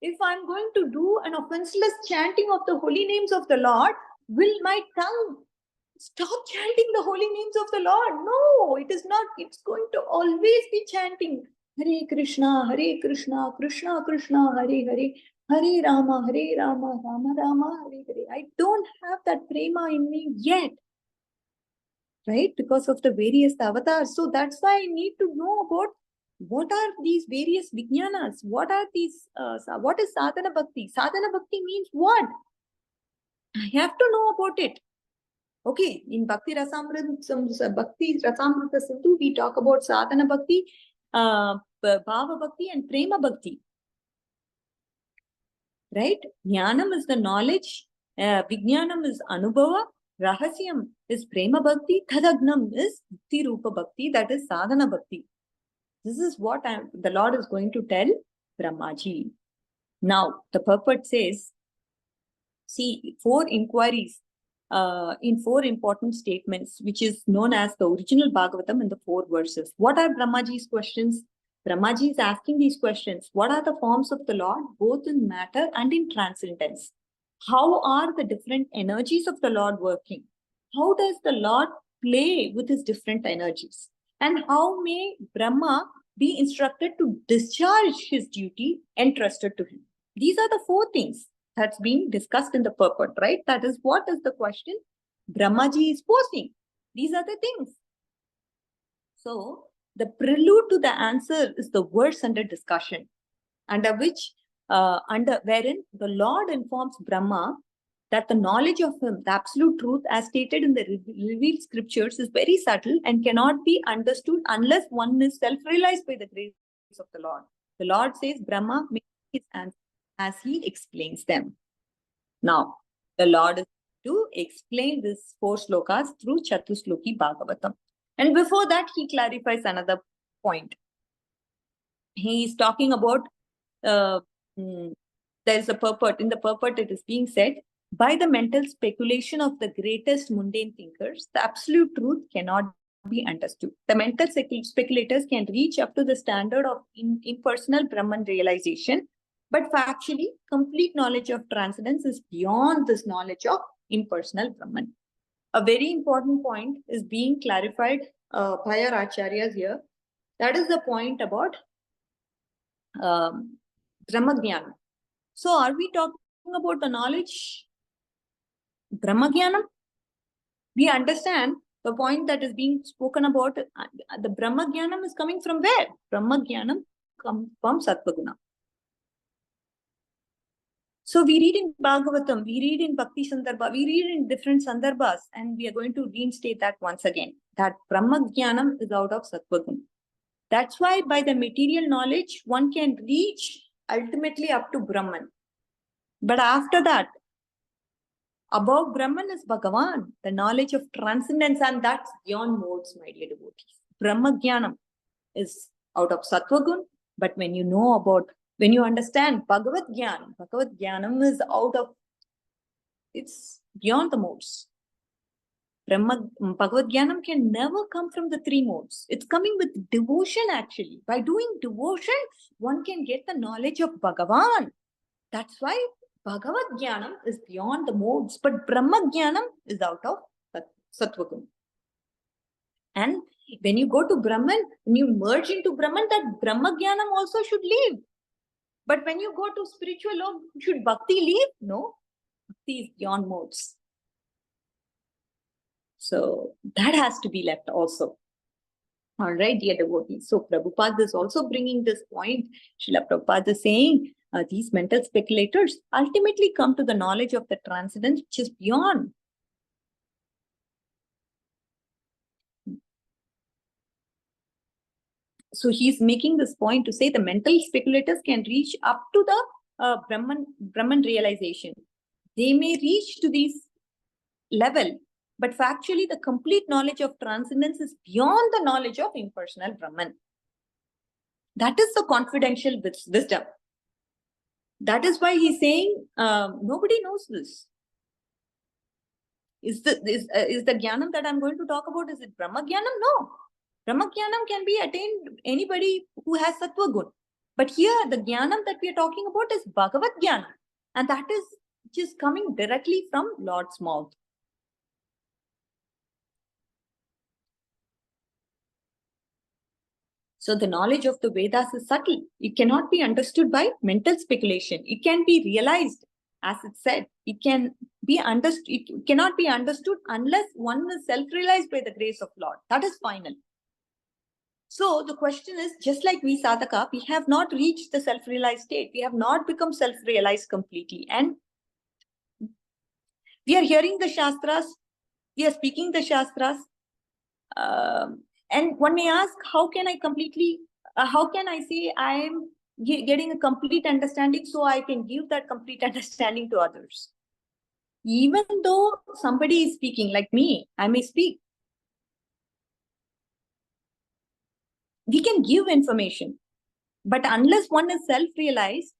If I'm going to do an offenseless chanting of the holy names of the Lord, will my tongue stop chanting the holy names of the Lord? No, it is not. It's going to always be chanting Hare Krishna, Krishna Krishna, Hare Hare, Hare Rama, Rama Rama, Hare Hare. I don't have that prema in me yet, right? Because of the various avatars. So that's why I need to know about What are these various vijnanas? What are these? What is sadhana bhakti? Sadhana bhakti means what? I have to know about it. Okay, in Bhakti Rasamrita Sindhu, we talk about sadhana bhakti, bhava bhakti, and prema bhakti. Right? Jnanam is the knowledge, vijnanam is anubhava, rahasyam is prema bhakti, tadagnam is bhakti rupa bhakti, that is sadhana bhakti. This is what the Lord is going to tell Brahmaji. Now, the purport says, see, 4 inquiries in 4 important statements, which is known as the original Bhagavatam in the 4 verses. What are Brahmaji's questions? Brahmaji is asking these questions. What are the forms of the Lord, both in matter and in transcendence? How are the different energies of the Lord working? How does the Lord play with his different energies? And how may Brahma be instructed to discharge his duty entrusted to him? These are the 4 things that's being discussed in the purport, right? That is what is the question Brahmaji is posing. These are the things. So the prelude to the answer is the verse under discussion, under which, wherein the Lord informs Brahma that the knowledge of him, the absolute truth, as stated in the revealed scriptures, is very subtle and cannot be understood unless one is self-realized by the grace of the Lord. The Lord says Brahma makes his answer as he explains them. Now, the Lord is to explain these 4 slokas through Chatusloki Bhagavatam. And before that, he clarifies another point. He is talking about, there is a purport. In the purport, it is being said, by the mental speculation of the greatest mundane thinkers, the absolute truth cannot be understood. The mental speculators can reach up to the standard of impersonal Brahman realization, but factually, complete knowledge of transcendence is beyond this knowledge of impersonal Brahman. A very important point is being clarified by our acharyas here. That is the point about Brahmagyanam. So are we talking about the knowledge Brahmagyanam? We understand the point that is being spoken about. The Brahmagyanam is coming from where? Brahmagyanam comes from Sattvaguna. So we read in Bhagavatam, we read in Bhakti Sandarbha, we read in different Sandarbhas, and we are going to reinstate that once again, that Brahmagyanam is out of Sattvaguna. That's why by the material knowledge, one can reach ultimately up to Brahman. But after that, above Brahman is Bhagavan, the knowledge of transcendence, and that's beyond modes, my dear devotees. Brahmagyanam is out of Sattvagun, but when you know about, when you understand Bhagavad Jnanam is out of, it's beyond the modes. Bhagavad Jnanam can never come from the 3 modes. It's coming with devotion actually. By doing devotion, one can get the knowledge of Bhagavan. That's why Bhagavad Jnanam is beyond the modes, but Brahma Jnanam is out of Sattvagun. And when you go to Brahman, when you merge into Brahman, that Brahma Jnanam also should leave. But when you go to spiritual love, should Bhakti leave? No. Bhakti is beyond modes. So that has to be left also. All right, dear devotees. So Prabhupada is also bringing this point. Srila Prabhupada is saying these mental speculators ultimately come to the knowledge of the transcendence which is beyond. So he's making this point to say the mental speculators can reach up to the Brahman realization. They may reach to this level, but factually the complete knowledge of transcendence is beyond the knowledge of impersonal Brahman. That is the confidential wisdom. That is why he's saying nobody knows this. Is the Jnanam that I'm going to talk about, is it Brahma Jnanam? No. Brahma Jnanam can be attained anybody who has Sattva Gun. But here the Jnanam that we are talking about is Bhagavad Jnanam. And that is just coming directly from Lord's mouth. So the knowledge of the Vedas is subtle. It cannot be understood by mental speculation. It can be realized, as it said. It can be understood. It cannot be understood unless one is self-realized by the grace of Lord. That is final. So the question is, just like we sadhaka, we have not reached the self-realized state. We have not become self-realized completely. And we are hearing the Shastras, we are speaking the Shastras. And one may ask, how can I say I am getting a complete understanding so I can give that complete understanding to others? Even though somebody is speaking, like me, I may speak. We can give information, but unless one is self-realized,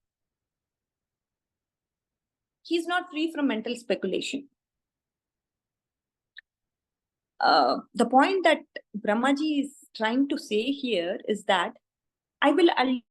he's not free from mental speculation. The point that Brahmaji is trying to say here is that I will allude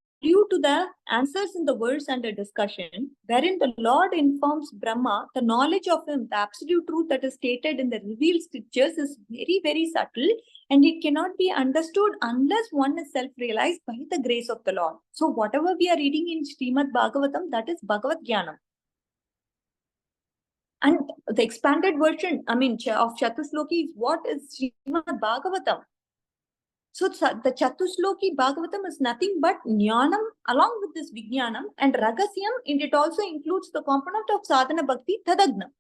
to the answers in the verse under discussion, wherein the Lord informs Brahma the knowledge of him, the absolute truth that is stated in the revealed scriptures is very, very subtle, and it cannot be understood unless one is self-realized by the grace of the Lord. So whatever we are reading in Srimad Bhagavatam, that is Bhagavad Jnanam. And the expanded version, of Chatusloki is what is Srimad Bhagavatam. So the Chatusloki Bhagavatam is nothing but Jnanam along with this Vijnanam, and Ragasyam, and it also includes the component of Sadhana Bhakti, Tadagnam.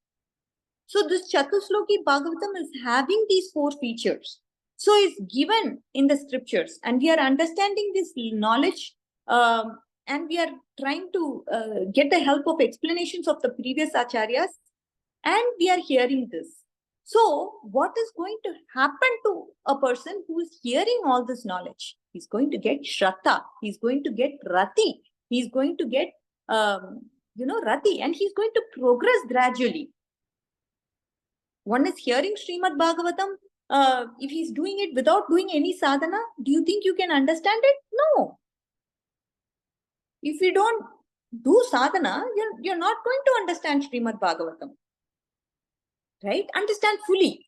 So this Chatusloki Bhagavatam is having these 4 features. So it's given in the scriptures, and we are understanding this knowledge, and we are trying to get the help of explanations of the previous acharyas, and we are hearing this. So what is going to happen to a person who is hearing all this knowledge? He's going to get Shraddha, he's going to get Rati, he's going to get, Rati, and he's going to progress gradually. One is hearing Srimad Bhagavatam, if he's doing it without doing any sadhana, do you think you can understand it? No. If you don't do sadhana, you're not going to understand Srimad Bhagavatam. Right? Understand fully.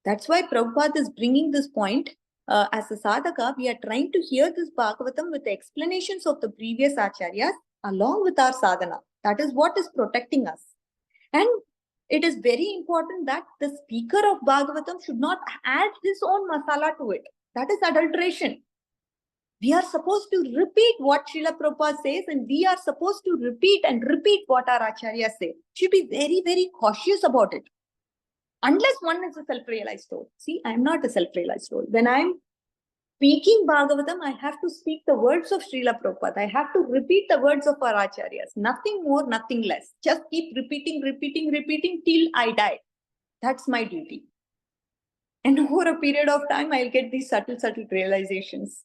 That's why Prabhupada is bringing this point. As a sadhaka, we are trying to hear this Bhagavatam with the explanations of the previous acharyas along with our sadhana. That is what is protecting us. And it is very important that the speaker of Bhagavatam should not add his own masala to it. That is adulteration. We are supposed to repeat what Srila Prabhupada says, and we are supposed to repeat what our acharyas say. Should be very, very cautious about it. Unless one is a self-realized soul. See, I'm not a self-realized soul. When I'm speaking Bhagavatam, I have to speak the words of Srila Prabhupada. I have to repeat the words of our acharyas. Nothing more, nothing less. Just keep repeating till I die. That's my duty. And over a period of time, I'll get these subtle realizations,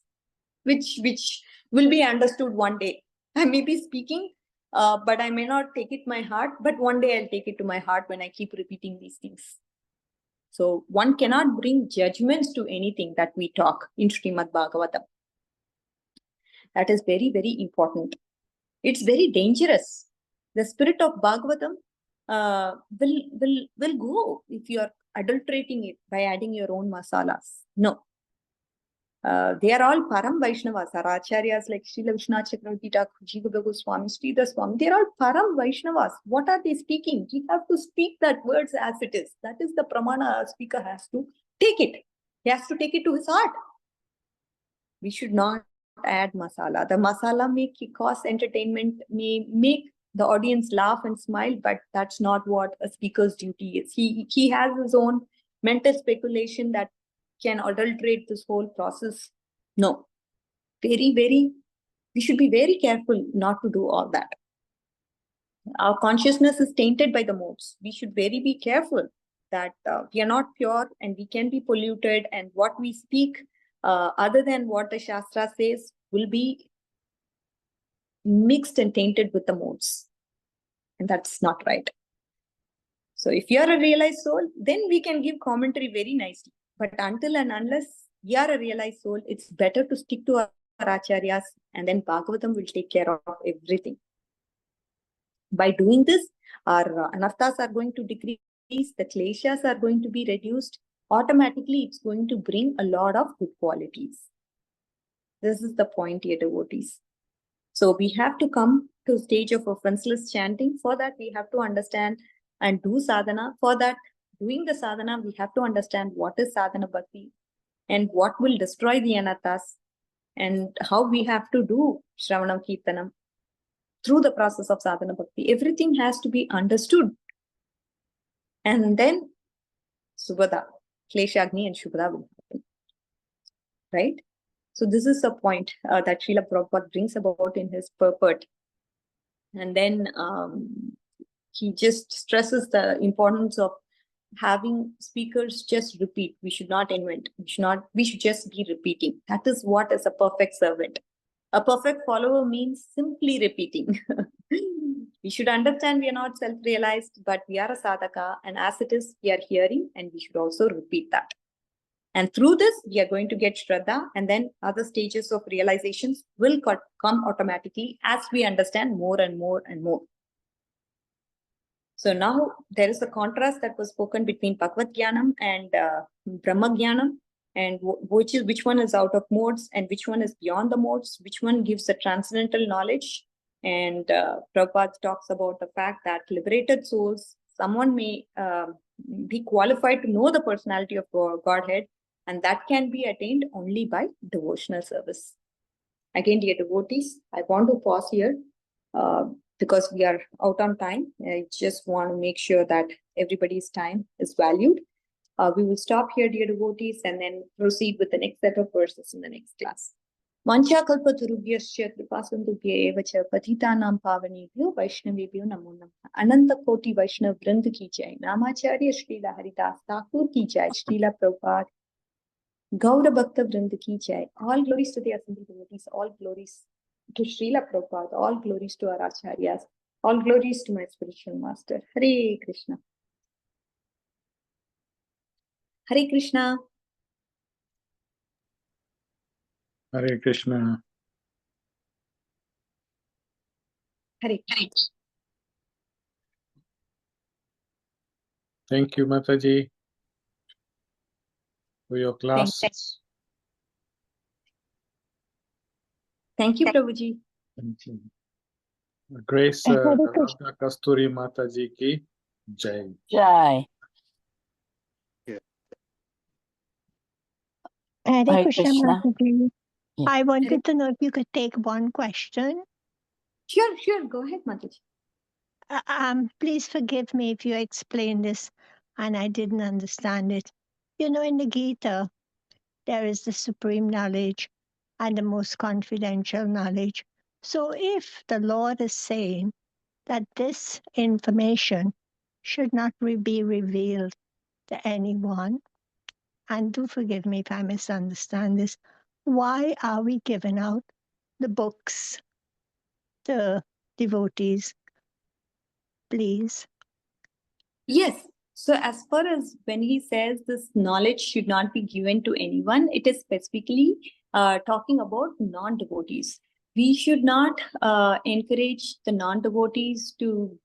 which will be understood one day. I may be speaking, but I may not take it to my heart. But one day I'll take it to my heart when I keep repeating these things. So one cannot bring judgments to anything that we talk in Srimad Bhagavatam. That is very, very important. It's very dangerous. The spirit of Bhagavatam will go if you are adulterating it by adding your own masalas. No. They are all Param Vaishnavas. Our acharyas like Srila Vishwanath Chakravarti Thakur, Jiva Goswami, Sridhar Swami, they are all Param Vaishnavas. What are they speaking? We have to speak that words as it is. That is the pramana a speaker has to take it. He has to take it to his heart. We should not add masala. The masala may cause entertainment, may make the audience laugh and smile, but that's not what a speaker's duty is. He has his own mental speculation that can adulterate this whole process. No. We should be very careful not to do all that. Our consciousness is tainted by the modes. We should be careful that we are not pure and we can be polluted, and what we speak other than what the Shastra says will be mixed and tainted with the modes. And that's not right. So if you are a realized soul, then we can give commentary very nicely. But until and unless we are a realized soul, it's better to stick to our acharyas, and then Bhagavatam will take care of everything. By doing this, our anarthas are going to decrease, the kleshas are going to be reduced. Automatically, it's going to bring a lot of good qualities. This is the point here, devotees. So we have to come to a stage of offenseless chanting. For that, we have to understand and do sadhana. For that, doing the sadhana, we have to understand what is sadhana bhakti. and what will destroy the anathas, and how we have to do Shravanam Kirtanam through the process of sadhana bhakti. Everything has to be understood. And then Subhada, Kleshagni and Shubhada will happen. Right? So this is a point that Srila Prabhupada brings about in his purport. And then he just stresses the importance of having speakers just repeat. We should not invent. We should just be repeating. That is what is a perfect servant. A perfect follower means simply repeating. We should understand we are not self-realized, but we are a sadhaka, and as it is, we are hearing, and we should also repeat that. And through this, we are going to get Shraddha, and then other stages of realizations will come automatically as we understand more and more and more. So now there is a contrast that was spoken between Bhagavad Jnanam and Brahma Jnanam, and which one is out of modes and which one is beyond the modes, which one gives the transcendental knowledge. And Prabhupada talks about the fact that liberated souls, someone may be qualified to know the personality of Godhead, and that can be attained only by devotional service. Again, dear devotees, I want to pause here because we are out on time. I just want to make sure that everybody's time is valued. We will stop here, dear devotees, and then proceed with the next set of verses in the next class. Mancha kalpa turubhyascha kripasindubhya evacha patitanam pavanebhyo vaishnavebhyo namo namaha. Ananta koti Vaishnav Vrind ki jai. Namacharya Srila Haridas Thakur ki jai. Srila Prabhupada Gaura Bhakta Vrind ki jai. All glories to the assembled devotees, all glories to Srila Prabhupada, all glories to our acharyas, all glories to my spiritual master. Hare Krishna. Hare Krishna. Hare Krishna. Hare Krishna. Thank you, Mataji, for your class. Thank you, Prabhuji. Thank you. Grace Radha Kasturi Mataji ki jai. Jai. Hare Hare Krishna, Krishna. Mataji. Yeah. I wanted to know if you could take one question. Sure. Go ahead, Mataji. Please forgive me if you explained this and I didn't understand it. You know, in the Gita, there is the supreme knowledge and the most confidential knowledge. So if the Lord is saying that this information should not be revealed to anyone, and do forgive me if I misunderstand this, why are we giving out the books to devotees? Please. Yes. So as far as when he says this knowledge should not be given to anyone, it is specifically talking about non-devotees. We should not encourage the non-devotees to,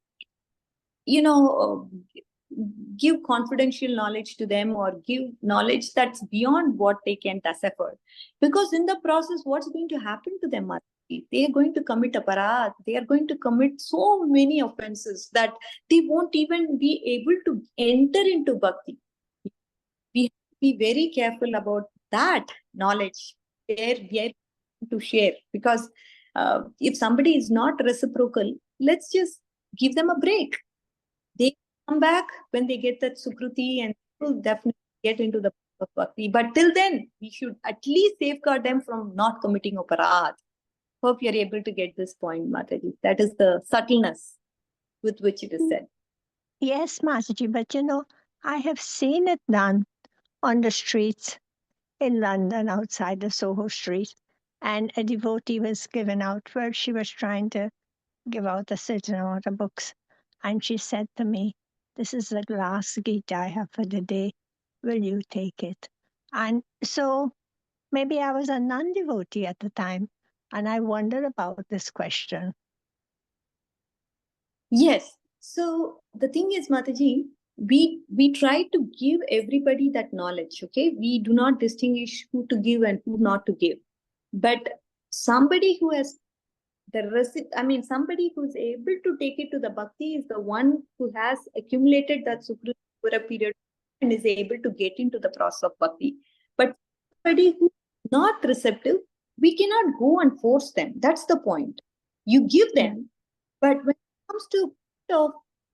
give confidential knowledge to them or give knowledge that's beyond what they can decipher. Because in the process, what's going to happen to them? They are going to commit aparadh. They are going to commit so many offenses that they won't even be able to enter into bhakti. We have to be very careful about that knowledge where we are to share. Because if somebody is not reciprocal, let's just give them a break. They come back when they get that sukruti and will definitely get into the bhakti. But till then, we should at least safeguard them from not committing aparadh. Hope you're able to get this point, Mataji. That is the subtleness with which it is said. Yes, Mataji, but you know, I have seen it done on the streets in London outside the Soho Street. And a devotee was given out where she was trying to give out a certain amount of books. And she said to me, "This is the last Gita I have for the day. Will you take it?" And so maybe I was a non-devotee at the time. And I wondered about this question. Yes. So the thing is, Mataji, we try to give everybody that knowledge. Okay, we do not distinguish who to give and who not to give. But somebody who has somebody who's able to take it to the bhakti is the one who has accumulated that sukruti over a period and is able to get into the process of bhakti. But somebody who's not receptive, we cannot go and force them. That's the point. You give them, but when it comes to,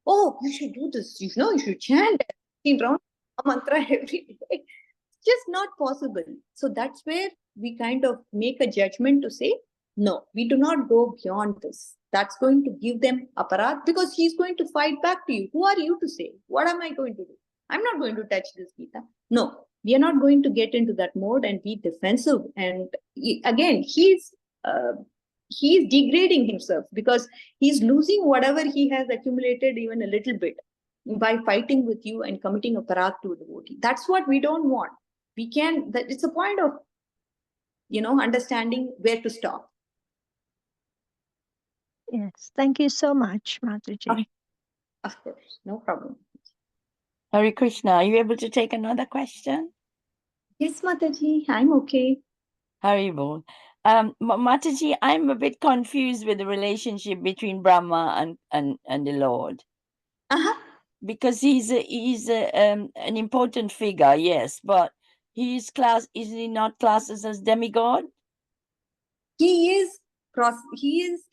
oh, you should do this, you should chant 15 rounds mantra every day. It's just not possible. So that's where we kind of make a judgment to say, no, we do not go beyond this. That's going to give them aparat, because he's going to fight back to you. Who are you to say? What am I going to do? I'm not going to touch this Gita. No, we are not going to get into that mode and be defensive. And again, he's degrading himself, because he's losing whatever he has accumulated, even a little bit, by fighting with you and committing a parat to a devotee. That's what we don't want. It's a point of, understanding where to stop. Yes, thank you so much, Mataji. Of course, no problem. Hare Krishna, are you able to take another question? Yes, Mataji, I'm okay. Haribol. Mataji, I'm a bit confused with the relationship between Brahma and the Lord. Because he's an important figure, yes, but is he not classed as demigod? He is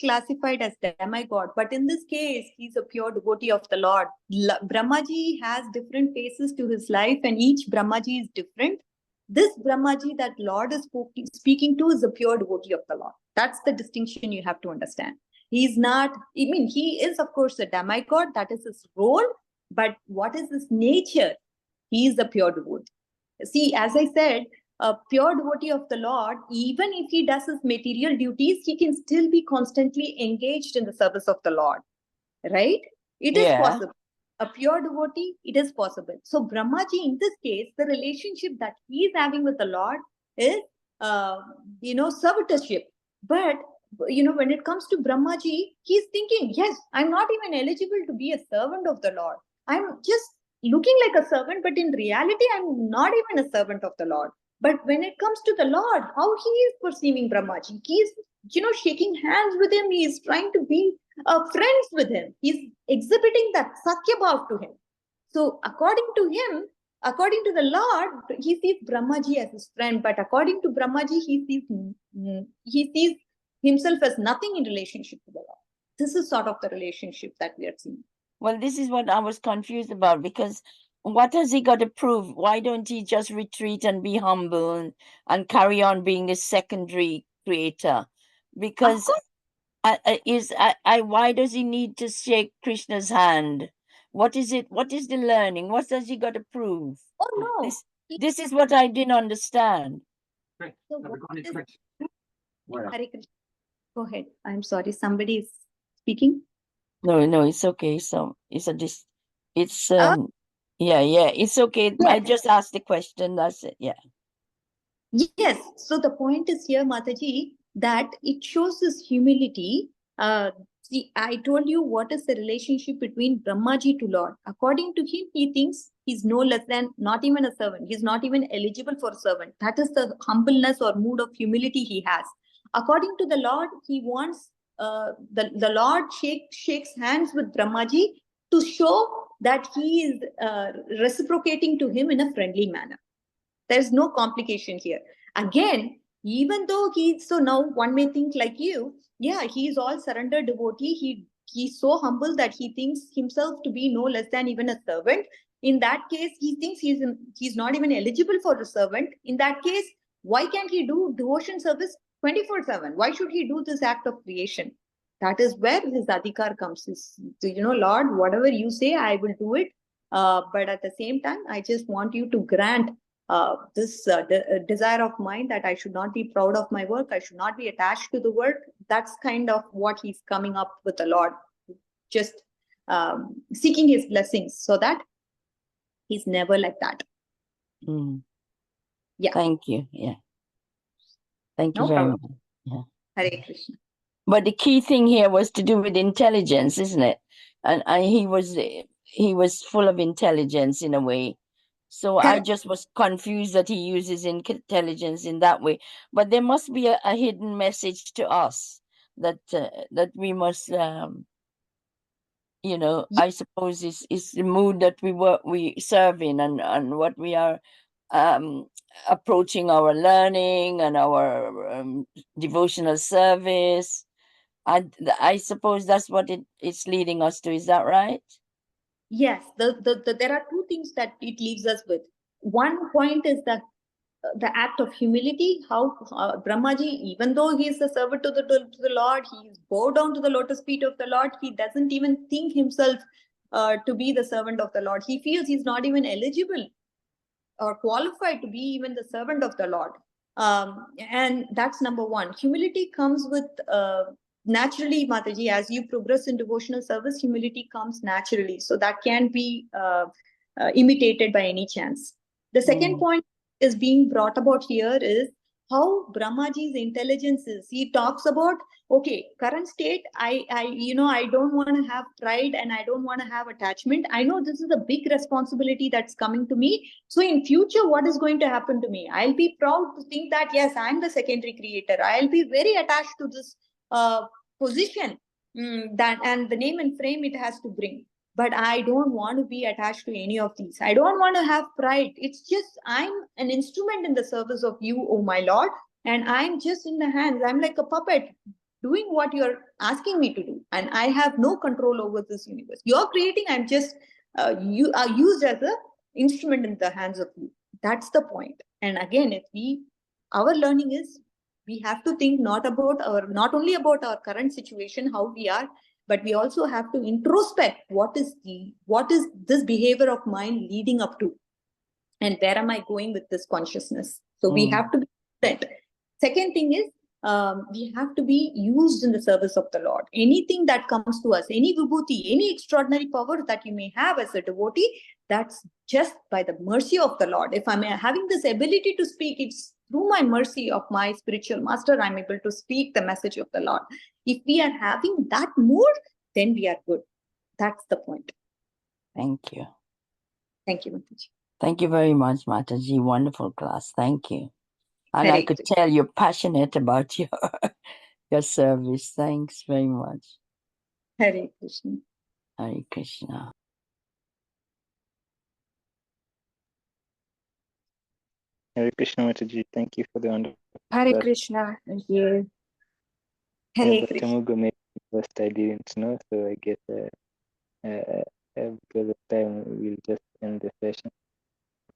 classified as demigod, but in this case, he's a pure devotee of the Lord. Brahmaji has different phases to his life, and each Brahmaji is different. This Brahmaji that Lord is speaking to is a pure devotee of the Lord. That's the distinction you have to understand. He's not, he is, of course, a demigod. That is his role. But what is his nature? He is a pure devotee. See, as I said, a pure devotee of the Lord, even if he does his material duties, he can still be constantly engaged in the service of the Lord. Right? It is possible. A pure devotee, it is possible. So Brahmaji, in this case, the relationship that he is having with the Lord is, servitorship. But, when it comes to Brahmaji, he's thinking, yes, I'm not even eligible to be a servant of the Lord. I'm just looking like a servant, but in reality, I'm not even a servant of the Lord. But when it comes to the Lord, how he is perceiving Brahmaji, he's, shaking hands with him. He is trying to be friends with him. He's exhibiting that Sakya Bhav to him. So according to him, according to the Lord, he sees Brahmaji as his friend, but according to Brahmaji, he sees himself as nothing in relationship to the Lord. This is sort of the relationship that we are seeing. Well, this is what I was confused about, because what has he got to prove? Why don't he just retreat and be humble and carry on being the secondary creator? Because why does he need to shake Krishna's hand? What is it? What is the learning? What does he got to prove? Oh no! This is what I didn't understand. So Hare Krishna. Go ahead. I'm sorry. Somebody is speaking. No, it's okay. So it's it's okay. Yes. I just asked the question. That's it. Yeah. Yes. So the point is here, Mataji, that it shows his humility. See, I told you what is the relationship between Brahmaji to Lord. According to him, he thinks he's no less than not even a servant. He's not even eligible for a servant. That is the humbleness or mood of humility he has. According to the Lord, he wants the Lord shakes hands with Brahmaji to show that he is reciprocating to him in a friendly manner. There's no complication here. Again, even though so now one may think like you, yeah, he is all surrendered devotee. He's so humble that he thinks himself to be no less than even a servant. In that case, he thinks he's not even eligible for a servant. In that case, why can't he do devotion service 24/7? Why should he do this act of creation? That is where his adhikar comes. Lord, whatever you say, I will do it. But at the same time, I just want you to grant this desire of mine that I should not be proud of my work. I should not be attached to the work. That's kind of what he's coming up with the Lord, just seeking his blessings so that he's never like that. Yeah. Thank you. Yeah. Thank you very much. Yeah. Hare Krishna. But the key thing here was to do with intelligence, isn't it? And he was full of intelligence in a way. So I just was confused that he uses intelligence in that way. But there must be a hidden message to us that we must, I suppose is the mood that we serve in and what we are approaching our learning and our devotional service. I suppose that's what it's leading us to. Is that right? Yes, there are two things that it leaves us with. One point is that the act of humility, how Brahmaji, even though he is the servant to the Lord, he is bowed down to the lotus feet of the Lord. He doesn't even think himself to be the servant of the Lord. He feels he's not even eligible or qualified to be even the servant of the Lord. And that's number one. Humility comes with naturally, Mataji, as you progress in devotional service, humility comes naturally. So that can be imitated by any chance. The second point is being brought about here is how Brahmaji's intelligence is. He talks about, okay, current state, I don't want to have pride and I don't want to have attachment. I know this is a big responsibility that's coming to me. So in future, what is going to happen to me? I'll be proud to think that, yes, I'm the secondary creator. I'll be very attached to this position that and the name and frame it has to bring. But I don't want to be attached to any of these. I don't want to have pride. It's just I'm an instrument in the service of you, oh my Lord, and I'm just in the hands. I'm like a puppet doing what you're asking me to do, and I have no control over this universe. You're creating. I'm just you are used as a instrument in the hands of you. That's the point. And again, our learning is we have to think not only about our current situation, how we are, but we also have to introspect what is this behavior of mine leading up to, and where am I going with this consciousness? So we have to be set. Second thing is we have to be used in the service of the Lord. Anything that comes to us, any vibhuti, any extraordinary power that you may have as a devotee, that's just by the mercy of the Lord. If I'm having this ability to speak, it's through my mercy of my spiritual master, I'm able to speak the message of the Lord. If we are having that mood, then we are good. That's the point. Thank you. Thank you, Mataji. Thank you very much, Mataji. Wonderful class. Thank you. And Hare I could Krishna. tell you're passionate about your service. Thanks very much. Hare Krishna. Hare Krishna. Hare Krishna, Mataji. Thank you for the wonderful. Hare Krishna. Thank you. Hare Dr. Krishna. Mugo made me first I didn't know, so I guess because of time we'll just end the session.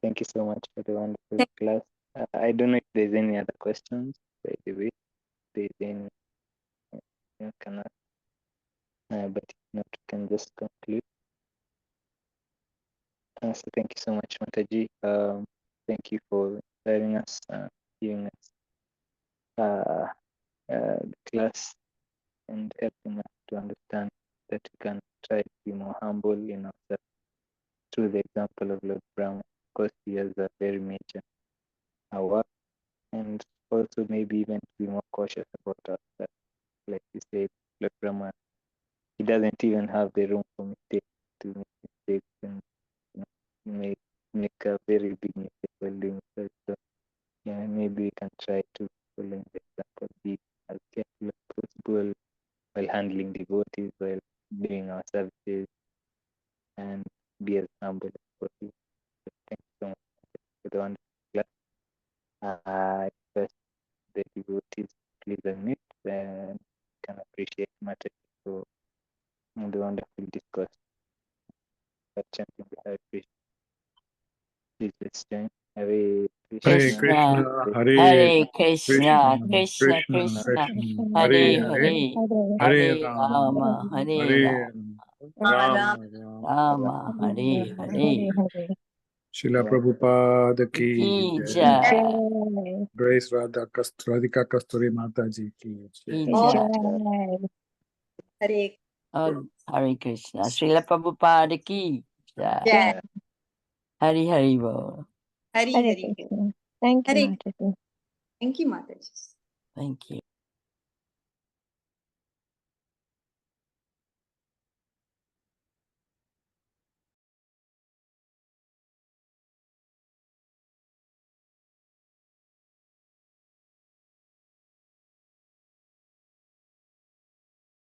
Thank you so much for the wonderful class. I don't know if there's any other questions, by the way. There's any you cannot, but if not, we can just conclude. So thank you so much, Mataji. Thank you for inspiring us, giving us the class and helping us to understand that we can try to be more humble in ourselves through the example of Lord Brahma. Of course, he has a very major work, and also maybe even to be more cautious about ourselves. Like you said, Lord Brahma, he doesn't even have the room for mistakes to make mistakes, and make a very big mistake while doing so. So yeah, maybe we can try to follow the example, be as careful as possible while handling devotees, while doing our services, and be as humble as possible. So thank you so much for the wonderful class. I request the devotees please admit and can appreciate Mataji for the wonderful discourse. Chanting the Hare Krishna. Please let's join. Hare Hare Krishna. Krishna, Hare Krishna, Krishna Krishna, Krishna, Krishna, Hare Hare Hare, Hare Hare Rama, Rama, Hare Hare Rama, Rama, Rama, Hare Hare. Srila Prabhupada ki Ki jai. Jai. Grace Radhika Kasturi Mataji ki Ki jai. Jai. Hare Oh, Hare Krishna. Srila Prabhupada ki Jai. Jai. Hari Hari Bol. Hare Hare Hare. Krishna. Thank you, Hare. Mataji. Thank you, Mataji. Thank you.